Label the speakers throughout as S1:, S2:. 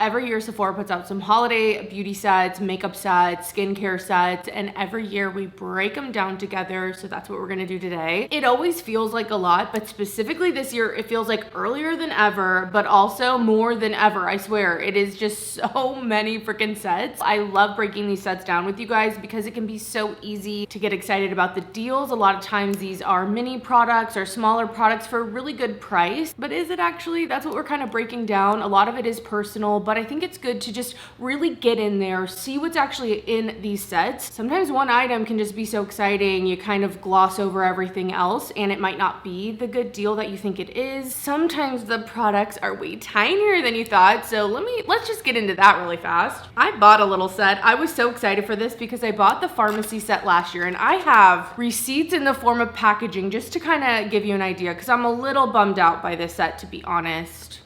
S1: Every year Sephora puts out some holiday beauty sets, makeup sets, skincare sets, and every year we break them down together. So that's what we're gonna do today. It always feels like a lot, but specifically this year, it feels like earlier than ever, but also more than ever. I swear, it is just so many freaking sets. I love breaking these sets down with you guys because it can be so easy to get excited about the deals. A lot of times these are mini products or smaller products for a really good price, but is it actually? That's what we're kind of breaking down. A lot of it is personal, but I think it's good to just really get in there, see what's actually in these sets. Sometimes one item can just be so exciting, you kind of gloss over everything else and it might not be the good deal that you think it is. Sometimes the products are way tinier than you thought, so let's just get into that really fast. I bought a little set. I was so excited for this because I bought the Farmacy set last year and I have receipts in the form of packaging just to kind of give you an idea because I'm a little bummed out by this set, to be honest.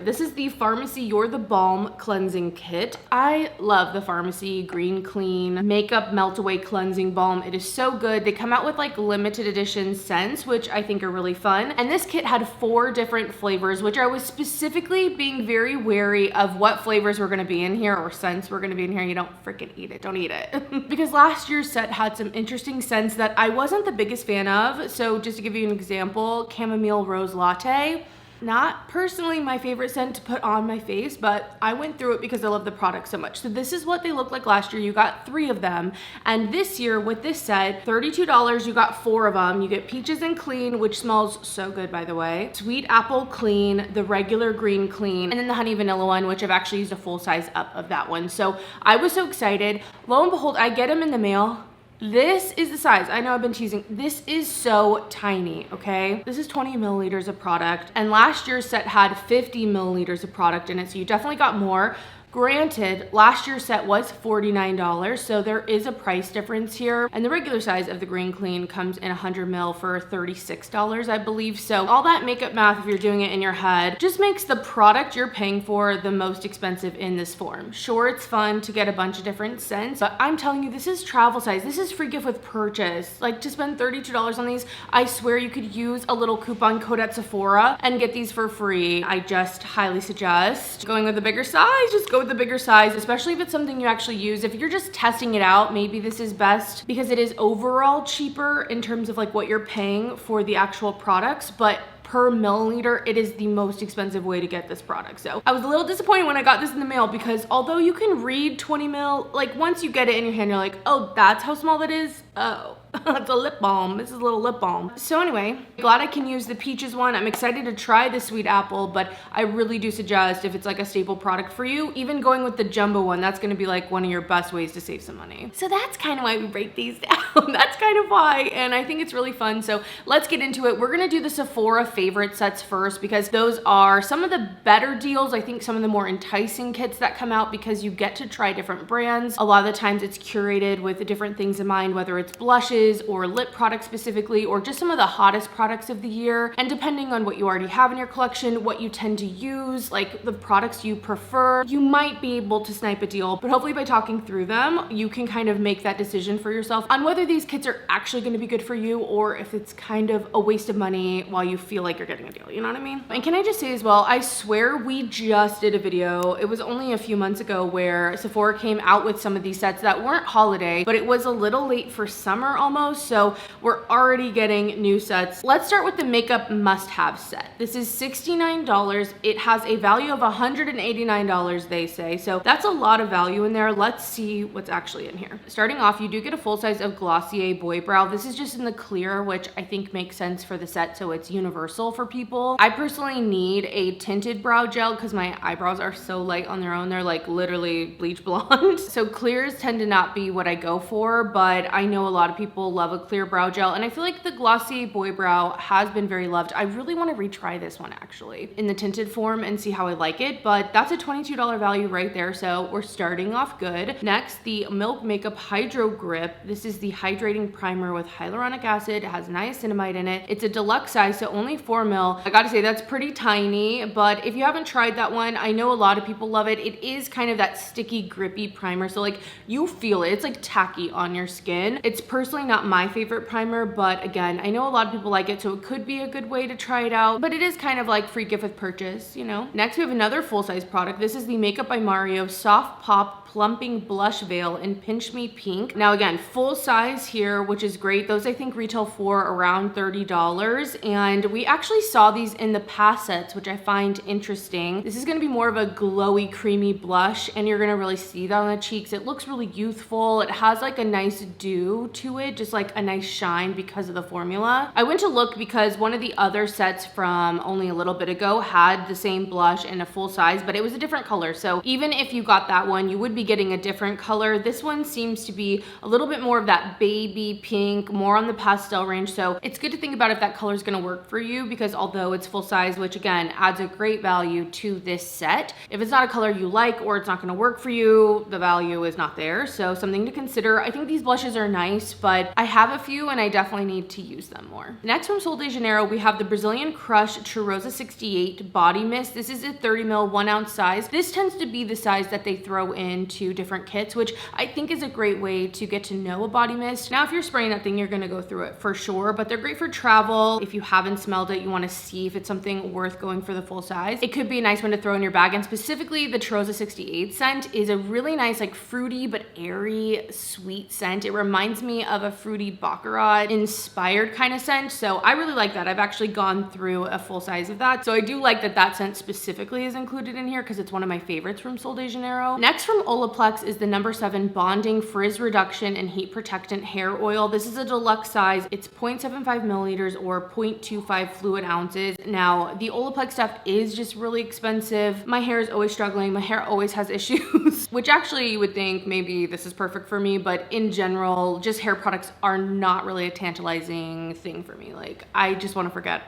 S1: This is the Farmacy You're the Balm Cleansing Kit. I love the Farmacy Green Clean Makeup Melt Away Cleansing Balm. It is so good. They come out with like limited edition scents, which I think are really fun. And this kit had 4 different flavors, which I was specifically being very wary of what flavors were gonna be in here or scents were gonna be in here. You don't freaking eat it, don't eat it. Because last year's set had some interesting scents that I wasn't the biggest fan of. So just to give you an example, Chamomile Rose Latte. Not personally my favorite scent to put on my face, but I went through it because I love the product so much. So this is what they look like last year. You got 3 of them. And this year with this set, $32, you got 4 of them. You get Peaches and Clean, which smells so good, by the way. Sweet Apple Clean, the regular Green Clean, and then the Honey Vanilla one, which I've actually used a full size up of that one. So I was so excited. Lo and behold, I get them in the mail. This is the size. I know I've been teasing. This is so tiny, okay? This is 20 milliliters of product, and last year's set had 50 milliliters of product in it, so you definitely got more. Granted, last year's set was $49, so there is a price difference here. And the regular size of the Green Clean comes in 100 ml for $36, I believe. So all that makeup math, if you're doing it in your head, just makes the product you're paying for the most expensive in this form. Sure, it's fun to get a bunch of different scents, but I'm telling you, this is travel size. This is free gift with purchase. Like, to spend $32 on these, I swear you could use a little coupon code at Sephora and get these for free. I just highly suggest going with the bigger size. Just go with the bigger size, especially if it's something you actually use. If you're just testing it out, maybe this is best because it is overall cheaper in terms of like what you're paying for the actual products, but per milliliter, it is the most expensive way to get this product. So I was a little disappointed when I got this in the mail because although you can read 20 ml, like once you get it in your hand, you're like, oh, that's how small that is? Oh. It's a lip balm. This is a little lip balm. So anyway, glad I can use the Peaches one. I'm excited to try the Sweet Apple, but I really do suggest if it's like a staple product for you, even going with the jumbo one, that's gonna be like one of your best ways to save some money. So that's kind of why we break these down. That's kind of why, and I think it's really fun. So let's get into it. We're gonna do the Sephora favorite sets first because those are some of the better deals. I think some of the more enticing kits that come out because you get to try different brands. A lot of the times it's curated with different things in mind, whether it's blushes or lip products specifically, or just some of the hottest products of the year. And depending on what you already have in your collection, what you tend to use, like the products you prefer, you might be able to snipe a deal, but hopefully by talking through them, you can kind of make that decision for yourself on whether these kits are actually going to be good for you or if it's kind of a waste of money while you feel like you're getting a deal, you know what I mean? And can I just say as well, I swear we just did a video, it was only a few months ago, where Sephora came out with some of these sets that weren't holiday, but it was a little late for summer almost, so we're already getting new sets. Let's start with the makeup must-have set. This is $69. It has a value of $189, they say, so that's a lot of value in there. Let's see what's actually in here. Starting off, you do get a full size of Glossier Boy Brow. This is just in the clear, which I think makes sense for the set, so it's universal for people. I personally need a tinted brow gel because my eyebrows are so light on their own. They're like literally bleach blonde. So clears tend to not be what I go for, but I know a lot of people love a clear brow gel, and I feel like the Glossier Boy Brow has been very loved. I really want to retry this one actually in the tinted form and see how I like it, but that's a $22 value right there, so we're starting off good. Next, the Milk Makeup Hydro Grip. This is the hydrating primer with hyaluronic acid. It has niacinamide in it. It's a deluxe size, so only 4 ml. I gotta say, that's pretty tiny, but if you haven't tried that one, I know a lot of people love it. It is kind of that sticky, grippy primer, so like you feel it. It's like tacky on your skin. It's personally not my favorite primer, but again, I know a lot of people like it, so it could be a good way to try it out, but it is kind of like free gift with purchase, you know? Next, we have another full-size product. This is the Makeup by Mario Soft Pop Plumping Blush Veil in Pinch Me Pink. Now again, full size here, which is great. Those I think retail for around $30, and we actually saw these in the past sets, which I find interesting. This is gonna be more of a glowy, creamy blush, and you're gonna really see that on the cheeks. It looks really youthful. It has like a nice dew to it, just like a nice shine because of the formula. I went to look because one of the other sets from only a little bit ago had the same blush in a full size, but it was a different color. So even if you got that one, you would be getting a different color. This one seems to be a little bit more of that baby pink, more on the pastel range. So it's good to think about if that color is going to work for you, because although it's full size, which again adds a great value to this set, if it's not a color you like or it's not going to work for you, the value is not there. So something to consider. I think these blushes are nice, but I have a few and I definitely need to use them more. Next, from Sol de Janeiro, we have the Brazilian Crush Cheirosa 68 Body Mist. This is a 30 ml 1 ounce size. This tends to be the size that they throw into different kits, which I think is a great way to get to know a body mist. Now, if you're spraying that thing, you're gonna go through it for sure, but they're great for travel. If you haven't smelled it, you wanna see if it's something worth going for the full size. It could be a nice one to throw in your bag, and specifically the Cheirosa 68 scent is a really nice, like fruity but airy, sweet scent. It reminds me of a fruity Baccarat inspired kind of scent, so I really like that. I've actually gone through a full size of that, so I do like that that scent specifically is included in here because it's one of my favorites from Sol de Janeiro. Next, from Olaplex, is the number 7 Bonding Frizz Reduction and Heat Protectant Hair Oil. This is a deluxe size. It's 0.75 milliliters or 0.25 fluid ounces. Now, the Olaplex stuff is just really expensive. My hair is always struggling. My hair always has issues, which actually you would think maybe this is perfect for me, but in general, just hair products are not really a tantalizing thing for me. Like, I just want to forget.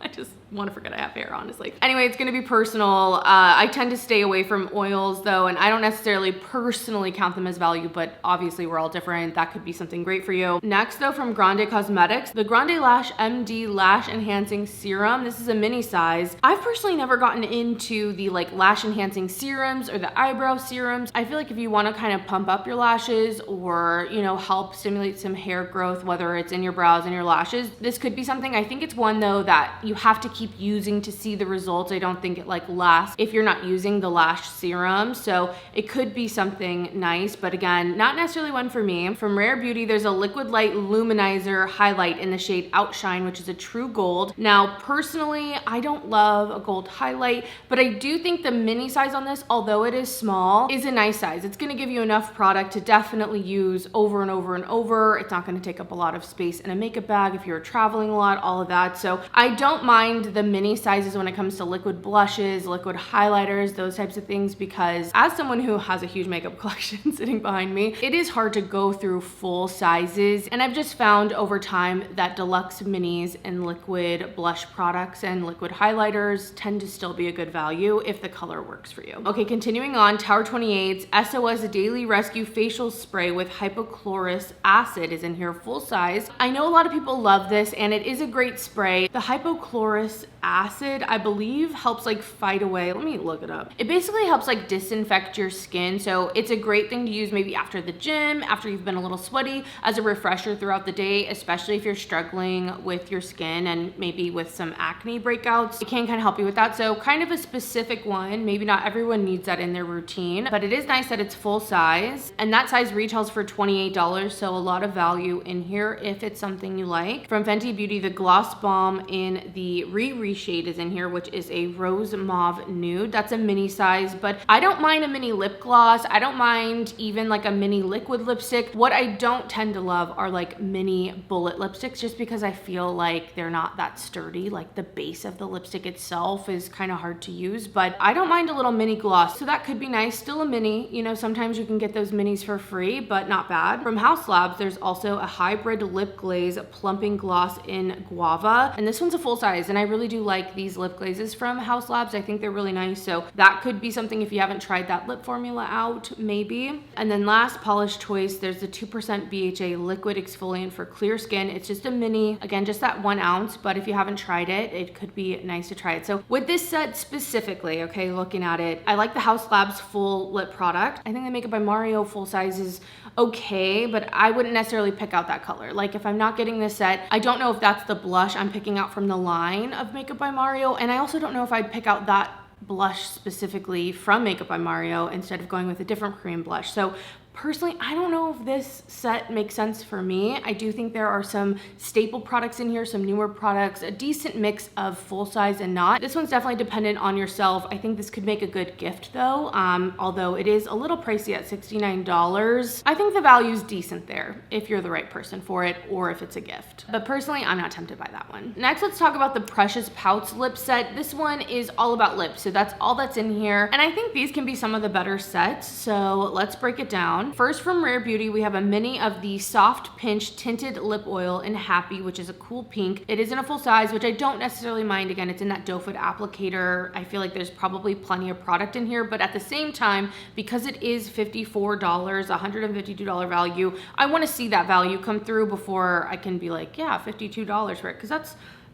S1: I just want to forget I have hair, honestly. Anyway, it's going to be personal. I tend to stay away from oils though, and I don't necessarily personally count them as value, but obviously we're all different. That could be something great for you. Next though, from Grande Cosmetics, the Grande Lash MD Lash Enhancing Serum. This is a mini size. I've personally never gotten into the like lash enhancing serums or the eyebrow serums. I feel like if you want to kind of pump up your lashes or, you know, help stimulate some hair growth, whether it's in your brows and your lashes, this could be something. I think it's one though that you have to keep using to see the results. I don't think it like lasts if you're not using the lash serum, so it could be something nice, but again, not necessarily one for me. From Rare Beauty, there's a Liquid Light Luminizer highlight in the shade Outshine, which is a true gold. Now, personally, I don't love a gold highlight, but I do think the mini size on this, although it is small, is a nice size. It's gonna give you enough product to definitely use over and over and over. It's not gonna take up a lot of space in a makeup bag if you're traveling a lot, all of that. So I don't mind the mini sizes when it comes to liquid blushes, liquid highlighters, those types of things, because as someone who has a huge makeup collection sitting behind me, it is hard to go through full sizes. And I've just found over time that deluxe minis and liquid blush products and liquid highlighters tend to still be a good value if the color works for you. Okay, continuing on, Tower 28's SOS Daily Rescue Facial Spray with Hypochlorous Acid is in here full size. I know a lot of people love this and it is a great spray. The hypochlorous acid, I believe, helps like fight away, let me look it up. It basically helps like disinfect your skin. So it's a great thing to use maybe after the gym, after you've been a little sweaty, as a refresher throughout the day, especially if you're struggling with your skin and maybe with some acne breakouts. It can kind of help you with that. So kind of a specific one. Maybe not everyone needs that in their routine, but it is nice that it's full size, and that size retails for $28. So a lot of value in here if it's something you like. From Fenty Beauty, the Gloss Balm in the Riri shade is in here, which is a rose mauve nude. That's a mini size, but I don't mind a mini lip gloss. I don't mind even like a mini liquid lipstick. What I don't tend to love are like mini bullet lipsticks, just because I feel like they're not that sturdy. Like the base of the lipstick itself is kind of hard to use, but I don't mind a little mini gloss. So that could be nice. Still a mini, you know, sometimes you can get those minis for free, but not bad. From House Labs, there's also a hybrid lip glaze plumping gloss in guava, and this one's a full size, and I really do like these lip glazes from House Labs. I think they're really nice. So that could be something if you haven't tried that lip formula out, maybe. And then last polish choice, there's the 2% BHA liquid exfoliant for clear skin. It's just a mini, again, just that 1 ounce, but if you haven't tried it, it could be nice to try it. So with this set specifically, okay, looking at it, I like the House Labs full lip product. I think the Makeup by Mario full size is okay, but I wouldn't necessarily pick out that color. Like if I'm not getting this set, I don't know if that's the blush I'm picking out from the line of Makeup by Mario, and I also don't know if I'd pick out that blush specifically from Makeup by Mario instead of going with a different Korean blush. So personally, I don't know if this set makes sense for me. I do think there are some staple products in here, some newer products, a decent mix of full size and not. This one's definitely dependent on yourself. I think this could make a good gift though, although it is a little pricey at $69. I think the value is decent there if you're the right person for it or if it's a gift. But personally, I'm not tempted by that one. Next, let's talk about the Precious Pouts lip set. This one is all about lips, so that's all that's in here. And I think these can be some of the better sets, so let's break it down. First, from Rare Beauty, we have a mini of the Soft Pinch Tinted Lip Oil in Happy, which is a cool pink. It is in a full size, which I don't necessarily mind. Again, it's in that doe foot applicator. I feel like there's probably plenty of product in here, but at the same time, because it is $54, $152 value, I want to see that value come through before I can be like, yeah, $52 for it, because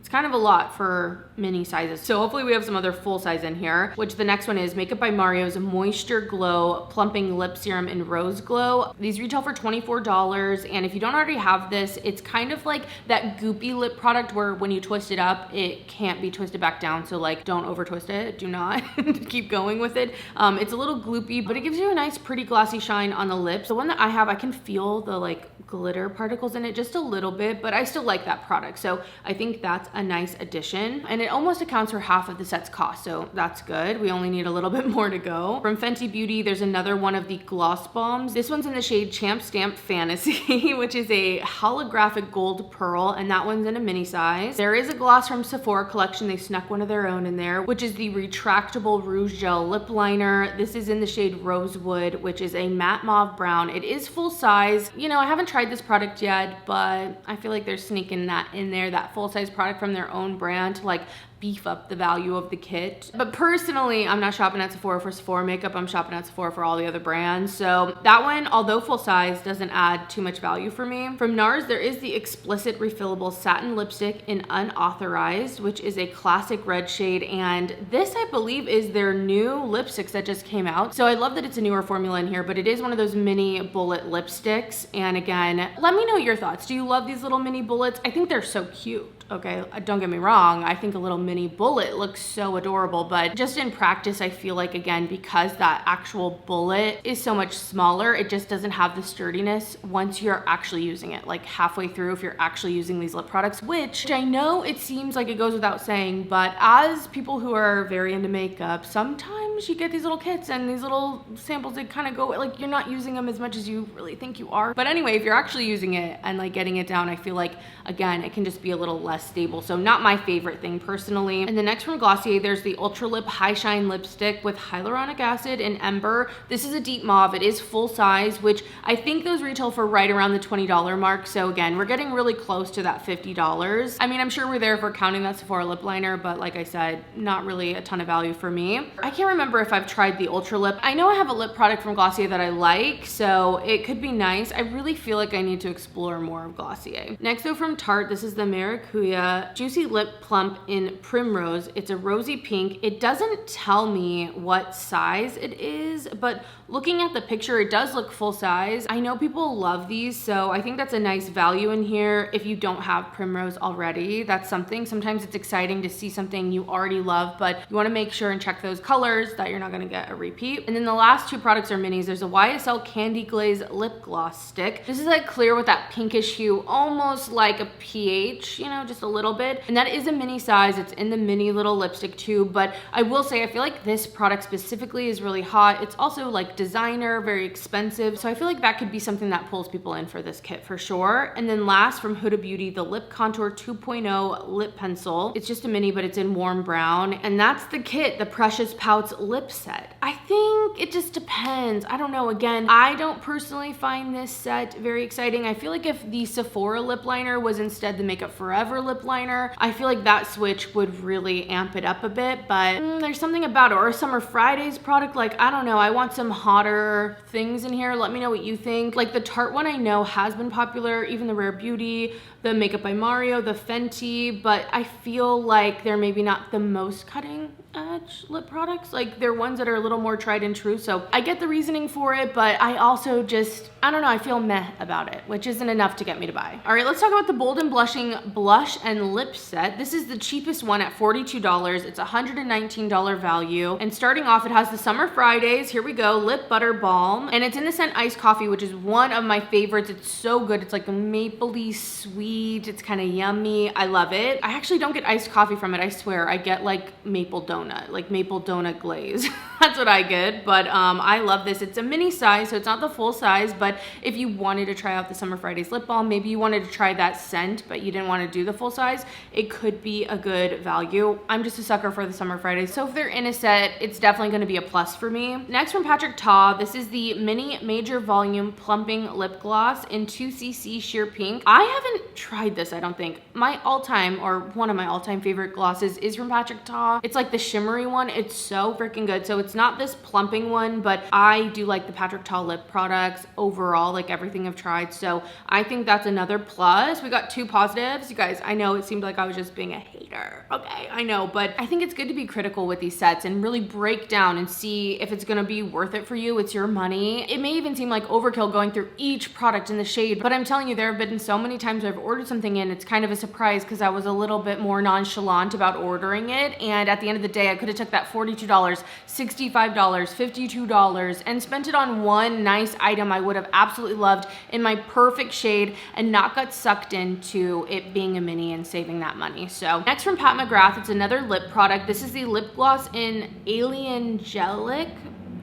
S1: it's kind of a lot for mini sizes. So hopefully we have some other full size in here, which the next one is Makeup by Mario's Moisture Glow Plumping Lip Serum in Rose Glow. These retail for $24, and if you don't already have this, it's kind of like that goopy lip product where when you twist it up, it can't be twisted back down. So like, don't over twist it, do not keep going with it. It's a little gloopy, but it gives you a nice pretty glossy shine on the lips. The one that I have, I can feel the like glitter particles in it just a little bit, but I still like that product. So I think that's a nice addition, and it almost accounts for half of the set's cost, so that's good. We only need a little bit more to go. From Fenty Beauty, there's another one of the gloss bombs. This one's in the shade Champ Stamp Fantasy, which is a holographic gold pearl, and that one's in a mini size. There is a gloss from Sephora collection. They snuck one of their own in there, which is the retractable rouge gel lip liner. This is in the shade Rosewood, which is a matte mauve brown. It is full size. You know, I haven't tried this product yet, but I feel like they're sneaking that in there, that full size product from their own brand to like beef up the value of the kit. But personally, I'm not shopping at Sephora for Sephora makeup. I'm shopping at Sephora for all the other brands. So that one, although full size, doesn't add too much value for me. From Nars, there is the Explicit Refillable Satin Lipstick in Unauthorized, which is a classic red shade. And this, I believe, is their new lipsticks that just came out. So I love that it's a newer formula in here, but it is one of those mini bullet lipsticks. And again, let me know your thoughts. Do you love these little mini bullets? I think they're so cute. Okay, don't get me wrong. I think a little mini bullet looks so adorable, but just in practice, I feel like, again, because that actual bullet is so much smaller, it just doesn't have the sturdiness once you're actually using it, like halfway through if you're actually using these lip products, which I know it seems like it goes without saying, but as people who are very into makeup, sometimes you get these little kits and these little samples that kind of go, like you're not using them as much as you really think you are. But anyway, if you're actually using it and like getting it down, I feel like, again, it can just be a little less stable. So not my favorite thing personally. And the next from Glossier, there's the Ultra Lip High Shine Lipstick with hyaluronic acid and Ember. This is a deep mauve. It is full size, which I think those retail for right around the $20 mark. So again, we're getting really close to that $50. I mean, I'm sure we're there if we're counting that Sephora lip liner, but like I said, not really a ton of value for me. I can't remember if I've tried the Ultra Lip. I know I have a lip product from Glossier that I like, so it could be nice. I really feel like I need to explore more of Glossier. Next though, from Tarte, this is the Maracuya Juicy Lip Plump in Primrose. It's a rosy pink. It doesn't tell me what size it is, but looking at the picture, it does look full size. I know people love these, so I think that's a nice value in here. If you don't have Primrose already, that's something. Sometimes it's exciting to see something you already love, but you want to make sure and check those colors that you're not going to get a repeat. And then the last two products are minis. There's a YSL Candy Glaze Lip Gloss Stick. This is like clear with that pinkish hue, almost like a pH, you know, just a little bit. And that is a mini size. It's in the mini little lipstick tube, but I will say I feel like this product specifically is really hot. It's also like designer, very expensive, so I feel like that could be something that pulls people in for this kit for sure. And then last, from Huda Beauty, the Lip Contour 2.0 Lip Pencil. It's just a mini, but it's in warm brown, and that's the kit, the Precious Pouts lip set. I think it just depends. I don't know. Again, I don't personally find this set very exciting. I feel like if the Sephora lip liner was instead the Makeup Forever lip liner, I feel like that switch would would really amp it up a bit, but there's something about it. Or a Summer Fridays product, like, I don't know, I want some hotter things in here. Let me know what you think. Like the Tarte one I know has been popular, even the Rare Beauty, the Makeup by Mario, the Fenty, but I feel like they're maybe not the most cutting edge lip products. Like they're ones that are a little more tried and true. So I get the reasoning for it, but I also just, I don't know, I feel meh about it, which isn't enough to get me to buy. All right, let's talk about the Bold and Blushing Blush and Lip Set. This is the cheapest one at $42. It's $119 value. And starting off, it has the Summer Fridays, here we go, Lip Butter Balm. And it's in the scent Iced Coffee, which is one of my favorites. It's so good. It's like a mapley sweet. It's kind of yummy. I love it. I actually don't get iced coffee from it, I swear. I get like maple donut, like maple donut glaze. That's what I get, but I love this. It's a mini size, so it's not the full size, but if you wanted to try out the Summer Fridays lip balm, maybe you wanted to try that scent, but you didn't want to do the full size, it could be a good value. I'm just a sucker for the Summer Fridays, so if they're in a set, it's definitely going to be a plus for me. Next from Patrick Ta, this is the Mini Major Volume Plumping Lip Gloss in 2cc Sheer Pink. I haven't tried this, I don't think. My all-time, or one of my all-time favorite glosses is from Patrick Ta. It's like the shimmery one. It's so freaking good. So it's not this plumping one, but I do like the Patrick Ta lip products overall, like everything I've tried. So I think that's another plus. We got 2 positives. You guys, I know it seemed like I was just being a hater. Okay, I know, but I think it's good to be critical with these sets and really break down and see if it's gonna be worth it for you. It's your money. It may even seem like overkill going through each product in the shade, but I'm telling you, there have been so many times I've ordered something in, it's kind of a surprise because I was a little bit more nonchalant about ordering it. And at the end of the day, I could have took that $42, $65, $52 and spent it on one nice item I would have absolutely loved in my perfect shade and not got sucked into it being a mini and saving that money. So next from Pat McGrath, it's another lip product. This is the lip gloss in Aliangelic.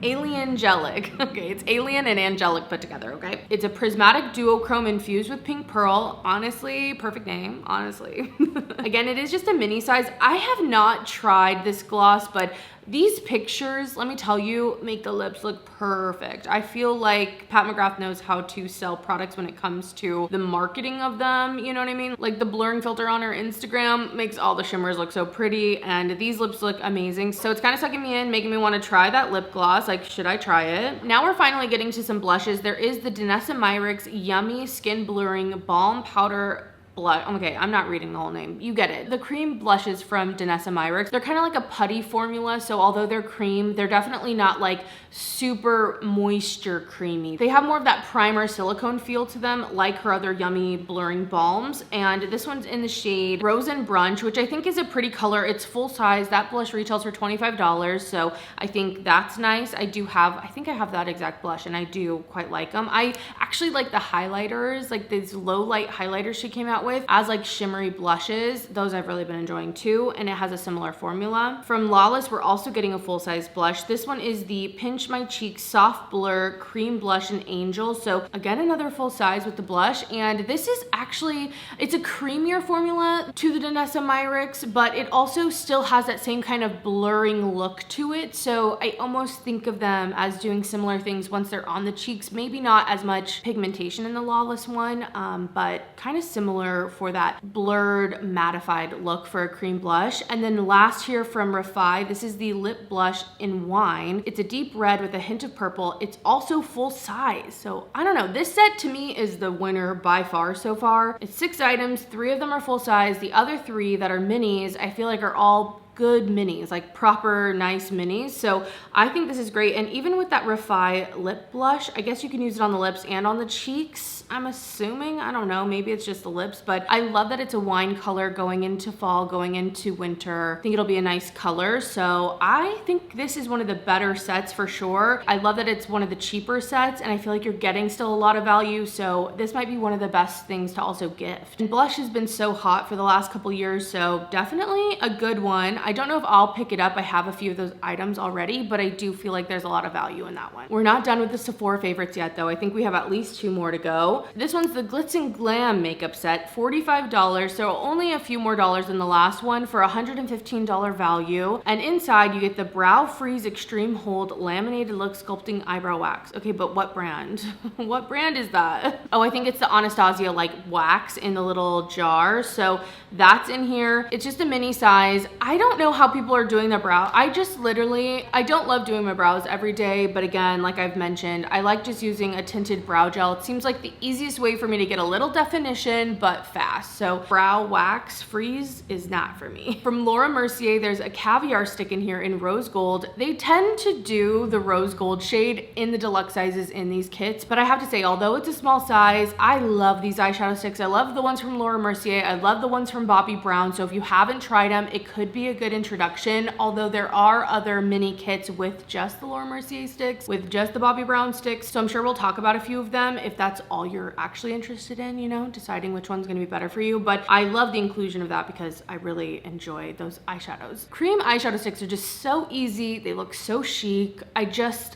S1: Okay, it's alien and angelic put together, okay? It's a prismatic duochrome infused with pink pearl. Honestly, perfect name, honestly. Again, it is just a mini size. I have not tried this gloss, but these pictures, let me tell you, make the lips look perfect. I feel like Pat McGrath knows how to sell products when it comes to the marketing of them, you know what I mean? Like the blurring filter on her Instagram makes all the shimmers look so pretty, and these lips look amazing. So it's kind of sucking me in, making me want to try that lip gloss. Like, should I try it? Now we're finally getting to some blushes. There is the Danessa Myricks Yummy Skin Blurring Balm Powder blush. Okay, I'm not reading the whole name. You get it. The cream blushes from Danessa Myricks. They're kind of like a putty formula, so although they're cream, they're definitely not like super moisture creamy. They have more of that primer silicone feel to them, like her other yummy blurring balms. And this one's in the shade Rose and Brunch, which I think is a pretty color. It's full size. That blush retails for $25, so I think that's nice. I think I have that exact blush, and I do quite like them. I actually like the highlighters, like these low light highlighters she came out with as like shimmery blushes. Those I've really been enjoying too, and it has a similar formula. From Lawless, we're also getting a full-size blush. This one is the Pinch My Cheek Soft Blur Cream Blush in Angel. So again, another full size with the blush, and this is actually, it's a creamier formula to the Danessa Myricks, but it also still has that same kind of blurring look to it. So I almost think of them as doing similar things once they're on the cheeks. Maybe not as much pigmentation in the Lawless one, but kind of similar for that blurred mattified look for a cream blush. And then last here from Refi, this is the lip blush in Wine. It's a deep red with a hint of purple. It's also full size. So I don't know, this set to me is the winner by far so far. It's 6 items, 3 of them are full size. The other 3 that are minis, I feel like are all good minis, like proper nice minis. So I think this is great. And even with that Refi lip blush, I guess you can use it on the lips and on the cheeks, I'm assuming. I don't know, maybe it's just the lips, but I love that it's a wine color going into fall, going into winter. I think it'll be a nice color. So I think this is one of the better sets for sure. I love that it's one of the cheaper sets, and I feel like you're getting still a lot of value. So this might be one of the best things to also gift. And blush has been so hot for the last couple years, so definitely a good one. I don't know if I'll pick it up. I have a few of those items already, but I do feel like there's a lot of value in that one. We're not done with the Sephora favorites yet though. I think we have at least 2 more to go. This one's the Glitz and Glam makeup set, $45. So only a few more dollars than the last one for $115 value. And inside you get the Brow Freeze Extreme Hold Laminated Look Sculpting Eyebrow Wax. Okay, but what brand? What brand is that? Oh, I think it's the Anastasia like wax in the little jar. So that's in here. It's just a mini size. I don't know how people are doing their brow. I don't love doing my brows every day, but again, like I've mentioned, I like just using a tinted brow gel. It seems like the easiest way for me to get a little definition, but fast. So brow wax freeze is not for me. From Laura Mercier, there's a Caviar stick in here in rose gold. They tend to do the rose gold shade in the deluxe sizes in these kits, but I have to say, although it's a small size, I love these eyeshadow sticks. I love the ones from Laura Mercier. I love the ones from Bobbi Brown. So if you haven't tried them, it could be a good introduction, although there are other mini kits with just the Laura Mercier sticks, with just the Bobbi Brown sticks. So I'm sure we'll talk about a few of them if that's all you're actually interested in, you know, deciding which one's gonna be better for you. But I love the inclusion of that because I really enjoy those eyeshadows. Cream eyeshadow sticks are just so easy. They look so chic.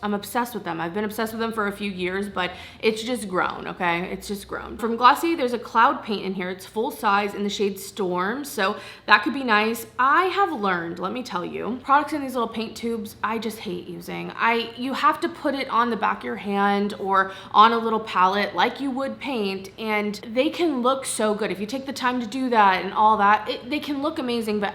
S1: I'm obsessed with them. I've been obsessed with them for a few years, but it's just grown, okay? It's just grown. From Glossy, there's a cloud paint in here. It's full size in the shade Storm, so that could be nice. I have learned, let me tell you, products in these little paint tubes, I just hate using. You have to put it on the back of your hand or on a little palette like you would paint, and they can look so good. If you take the time to do that and all that, they can look amazing, but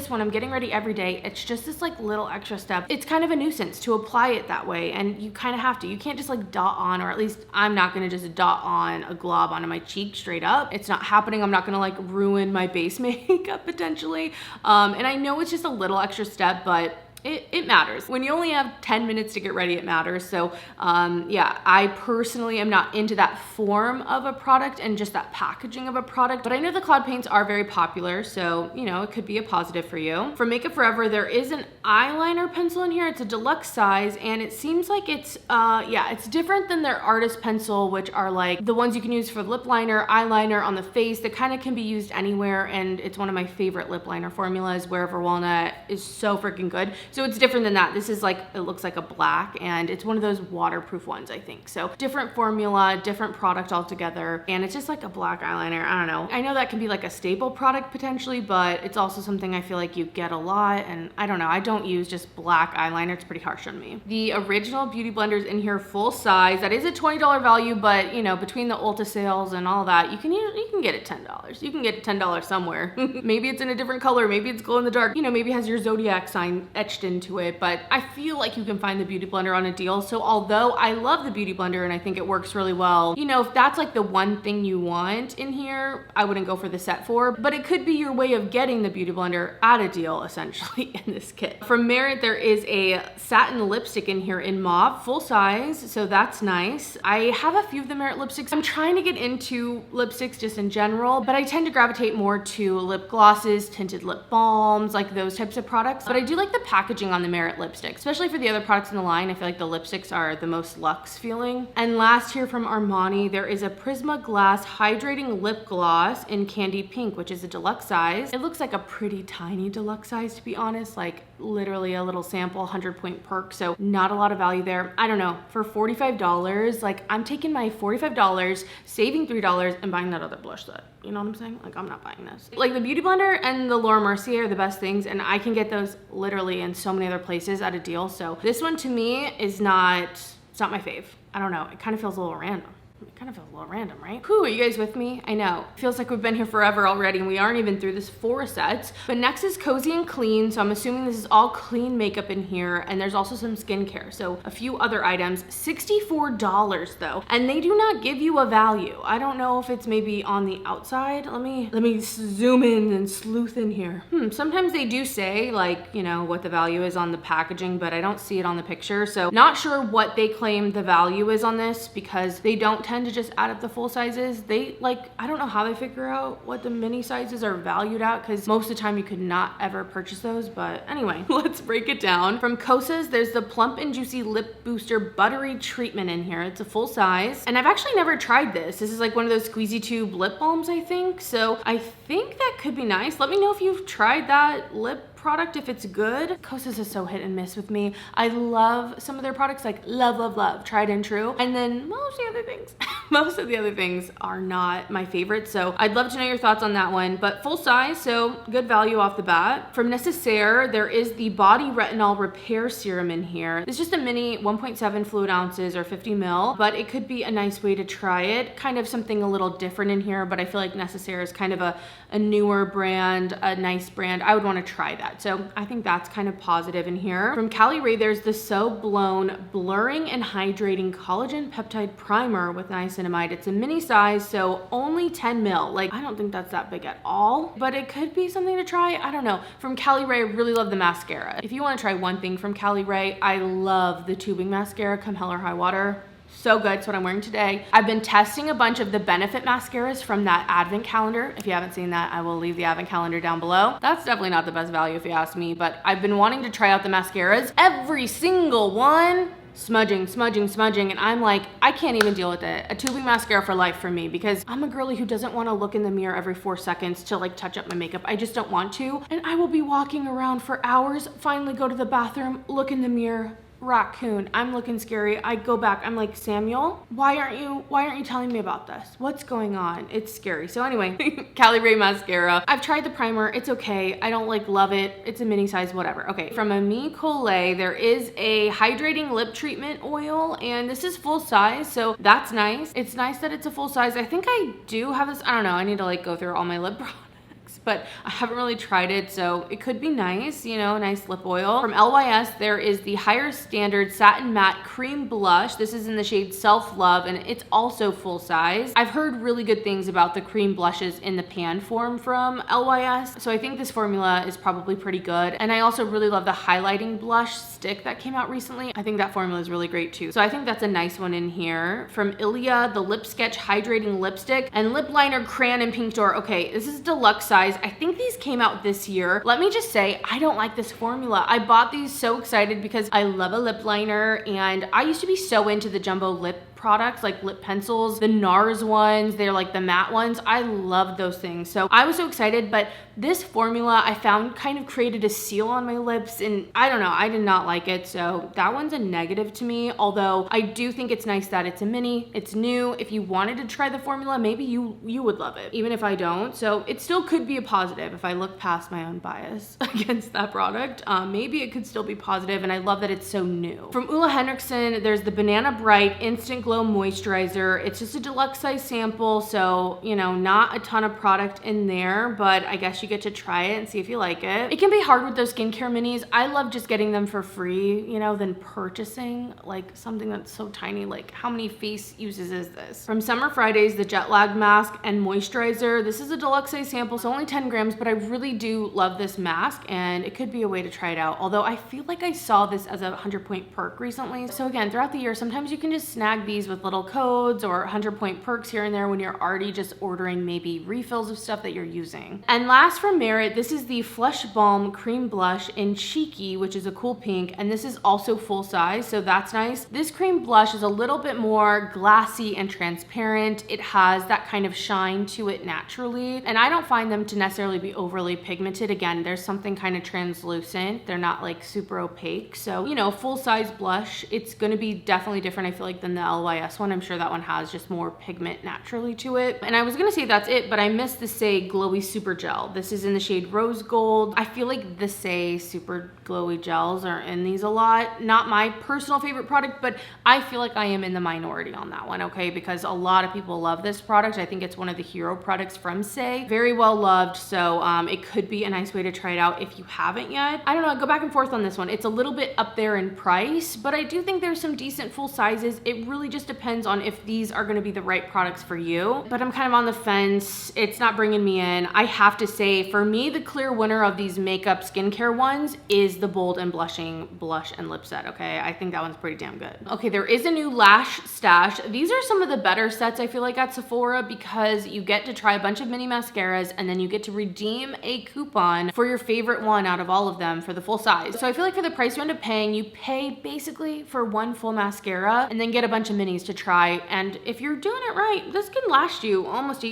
S1: when I'm getting ready every day, it's just this like little extra step. It's kind of a nuisance to apply it that way, and you kind of have to. You can't just like dot on, or at least I'm not gonna just dot on a glob onto my cheek straight up. It's not happening. I'm not gonna like ruin my base makeup potentially. And I know it's just a little extra step, but it matters. When you only have 10 minutes to get ready, it matters. So yeah, I personally am not into that form of a product and just that packaging of a product, but I know the cloud paints are very popular, so you know, it could be a positive for you. For Makeup Forever, there is an eyeliner pencil in here. It's a deluxe size, and it seems like it's different than their artist pencil, which are like the ones you can use for lip liner, eyeliner on the face that kind of can be used anywhere, and it's one of my favorite lip liner formulas. Wherever Walnut is so freaking good. So it's different than that. This is like, it looks like a black, and it's one of those waterproof ones, I think. So different formula, different product altogether, and it's just like a black eyeliner. I don't know. I know that can be like a staple product potentially, but it's also something I feel like you get a lot, and I don't know. I don't use just black eyeliner. It's pretty harsh on me. The original beauty blenders in here, full size. That is a $20 value, but you know, between the Ulta sales and all that, you can get it $10. You can get it $10 somewhere. Maybe it's in a different color. Maybe it's glow in the dark. You know, maybe it has your zodiac sign etched into it, but I feel like you can find the beauty blender on a deal. So although I love the beauty blender and I think it works really well, you know, if that's like the one thing you want in here, I wouldn't go for the set 4, but it could be your way of getting the beauty blender at a deal essentially in this kit. From Merit, there is a satin lipstick in here in mauve, full size, so that's nice. I have a few of the Merit lipsticks. I'm trying to get into lipsticks just in general, but I tend to gravitate more to lip glosses, tinted lip balms, like those types of products. But I do like the packaging on the Merit lipstick, especially for the other products in the line. I feel like the lipsticks are the most luxe feeling. And last here from Armani, there is a Prisma Glass Hydrating Lip Gloss in Candy Pink, which is a deluxe size. It looks like a pretty tiny deluxe size, to be honest, like literally a little sample, 100-point perk, so not a lot of value there. I don't know, for $45, like I'm taking my $45, saving $3, and buying that other blush set. You know what I'm saying? Like, I'm not buying this. Like, the Beauty Blender and the Laura Mercier are the best things, and I can get those literally in so many other places at a deal. So this one to me is it's not my fave. I don't know. It kind of feels a little random. It kind of feels a little random, right? Whew, are you guys with me? I know. It feels like we've been here forever already, and we aren't even through this 4 sets. But next is Cozy and Clean, so I'm assuming this is all clean makeup in here, and there's also some skincare. So a few other items. $64 though, and they do not give you a value. I don't know if it's maybe on the outside. Let me zoom in and sleuth in here. Sometimes they do say, like, you know, what the value is on the packaging, but I don't see it on the picture. So not sure what they claim the value is on this, because they don't tend to just add up the full sizes. I don't know how they figure out what the mini sizes are valued at, because most of the time you could not ever purchase those. But anyway, let's break it down. From Kosas, there's the Plump and Juicy Lip Booster Buttery Treatment in here. It's a full size, and I've actually never tried this. This is like one of those squeezy tube lip balms, I think. So I think that could be nice. Let me know if you've tried that lip product if it's good. Kosas is so hit and miss with me. I love some of their products, like love, tried and true. And then most of the other things are not my favorite. So I'd love to know your thoughts on that one, but full size, so good value off the bat. From Necessaire, there is the Body Retinol Repair Serum in here. It's just a mini 1.7 fluid ounces or 50 ml, but it could be a nice way to try it. Kind of something a little different in here, but I feel like Necessaire is kind of a newer brand, a nice brand. I would want to try that. So I think that's kind of positive in here. From Cali Ray, there's the So Blown Blurring and Hydrating Collagen Peptide Primer with niacinamide. It's a mini size, so only 10 ml. Like, I don't think that's that big at all, but it could be something to try. I don't know. From Cali Ray, I really love the mascara. If you want to try one thing from Cali Ray, I love the tubing mascara, Come Hell or High Water. So good. It's what I'm wearing today. I've been testing a bunch of the Benefit mascaras from that advent calendar. If you haven't seen that, I will leave the advent calendar down below. That's definitely not the best value if you ask me, but I've been wanting to try out the mascaras. Every single one smudging, and I'm like, I can't even deal with it. A tubing mascara for life for me, because I'm a girly who doesn't want to look in the mirror every 4 seconds to like touch up my makeup. I just don't want to, and I will be walking around for hours, finally go to the bathroom, look in the mirror, raccoon, I'm looking scary. I go back, I'm like, Samuel, why aren't you telling me about this? What's going on? It's scary. So anyway, Cali Ray mascara. I've tried the primer. It's okay. I don't like love it. It's a mini size, whatever. Okay, from Ami Collet, there is a hydrating lip treatment oil, and this is full size, so that's nice. It's nice that it's a full size. I think I do have this. I don't know. I need to like go through all my lip products, but I haven't really tried it, so it could be nice, you know, nice lip oil. From LYS, there is the Higher Standard Satin Matte Cream Blush. This is in the shade Self Love, and it's also full size. I've heard really good things about the cream blushes in the pan form from LYS, so I think this formula is probably pretty good. And I also really love the highlighting blush stick that came out recently. I think that formula is really great too. So I think that's a nice one in here. From Ilia, the Lip Sketch Hydrating Lipstick and Lip Liner Crayon in Pink Door. Okay, this is deluxe size. I think these came out this year. Let me just say, I don't like this formula. I bought these so excited because I love a lip liner, and I used to be so into the jumbo lip products, like lip pencils, the Nars ones, they're like the matte ones. I love those things. So I was so excited, but this formula I found kind of created a seal on my lips, and I don't know, I did not like it. So that one's a negative to me, although I do think it's nice that it's a mini, it's new. If you wanted to try the formula, maybe you would love it, even if I don't. So it still could be a positive if I look past my own bias against that product. Maybe it could still be positive, and I love that it's so new. From Ulla Henriksen, there's the Banana Bright Instant Glow Moisturizer. It's just a deluxe size sample, so, you know, not a ton of product in there, but I guess you get to try it and see if you like it. It can be hard with those skincare minis. I love just getting them for free, you know, than purchasing like something that's so tiny. Like, how many face uses is this? From Summer Fridays, the Jet Lag Mask and Moisturizer. This is a deluxe size sample, so only 10 grams, but I really do love this mask, and it could be a way to try it out. Although I feel like I saw this as a 100-point perk recently. So again, throughout the year, sometimes you can just snag these with little codes or 100-point perks here and there when you're already just ordering maybe refills of stuff that you're using. And last from Merit, this is the Flush Balm Cream Blush in Cheeky, which is a cool pink, and this is also full size, so that's nice. This cream blush is a little bit more glassy and transparent. It has that kind of shine to it naturally, and I don't find them to necessarily be overly pigmented. Again, there's something kind of translucent. They're not like super opaque, so, you know, full size blush, it's gonna be definitely different, I feel like, than the LYS one. I'm sure that one has just more pigment naturally to it. And I was gonna say that's it, but I missed the Say Glowy Super Gel. This is in the shade Rose Gold. I feel like the Say Super Glowy Gels are in these a lot. Not my personal favorite product, but I feel like I am in the minority on that one, okay? Because a lot of people love this product. I think it's one of the hero products from Say. Very well loved, so it could be a nice way to try it out if you haven't yet. I don't know, I go back and forth on this one. It's a little bit up there in price, but I do think there's some decent full sizes. It really just depends on if these are gonna be the right products for you, but I'm kind of on the fence. It's not bringing me in. I have to say, for me, the clear winner of these makeup skincare ones is the Bold and Blushing Blush and Lip Set, okay? I think that one's pretty damn good. Okay, there is a new Lash stash. These are some of the better sets, I feel like, at Sephora, because you get to try a bunch of mini mascaras, and then you get to redeem a coupon for your favorite one out of all of them for the full size. So I feel like for the price you end up paying, you pay basically for one full mascara and then get a bunch of mini minis to try. And if you're doing it right, this can last you almost a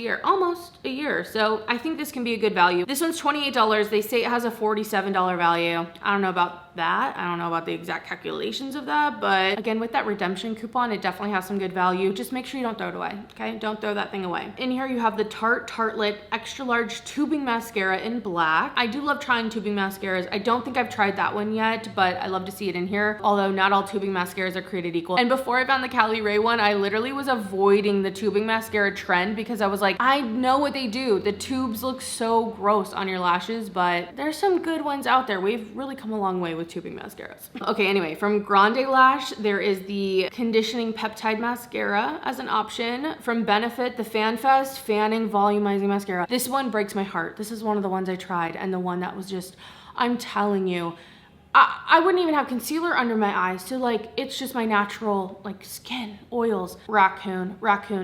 S1: year. So I think this can be a good value. This one's $28. They say it has a $47 value. I don't know about that. I don't know about the exact calculations of that, but again, with that redemption coupon, it definitely has some good value. Just make sure you don't throw it away, okay? Don't throw that thing away. In here, you have the Tarte Tartelette Extra Large Tubing Mascara in black. I do love trying tubing mascaras. I don't think I've tried that one yet, but I love to see it in here, although not all tubing mascaras are created equal. And before I found the Cali Ray one, I literally was avoiding the tubing mascara trend because I was like, I know what they do. The tubes look so gross on your lashes, but there's some good ones out there. We've really come a long way with tubing mascaras. Okay, anyway, from Grande Lash, there is the Conditioning Peptide Mascara as an option. From Benefit, the Fan Fest Fanning Volumizing Mascara. This one breaks my heart. This is one of the ones I tried, and the one that was just, I'm telling you, I wouldn't even have concealer under my eyes, so like it's just my natural like skin, oils, raccoon,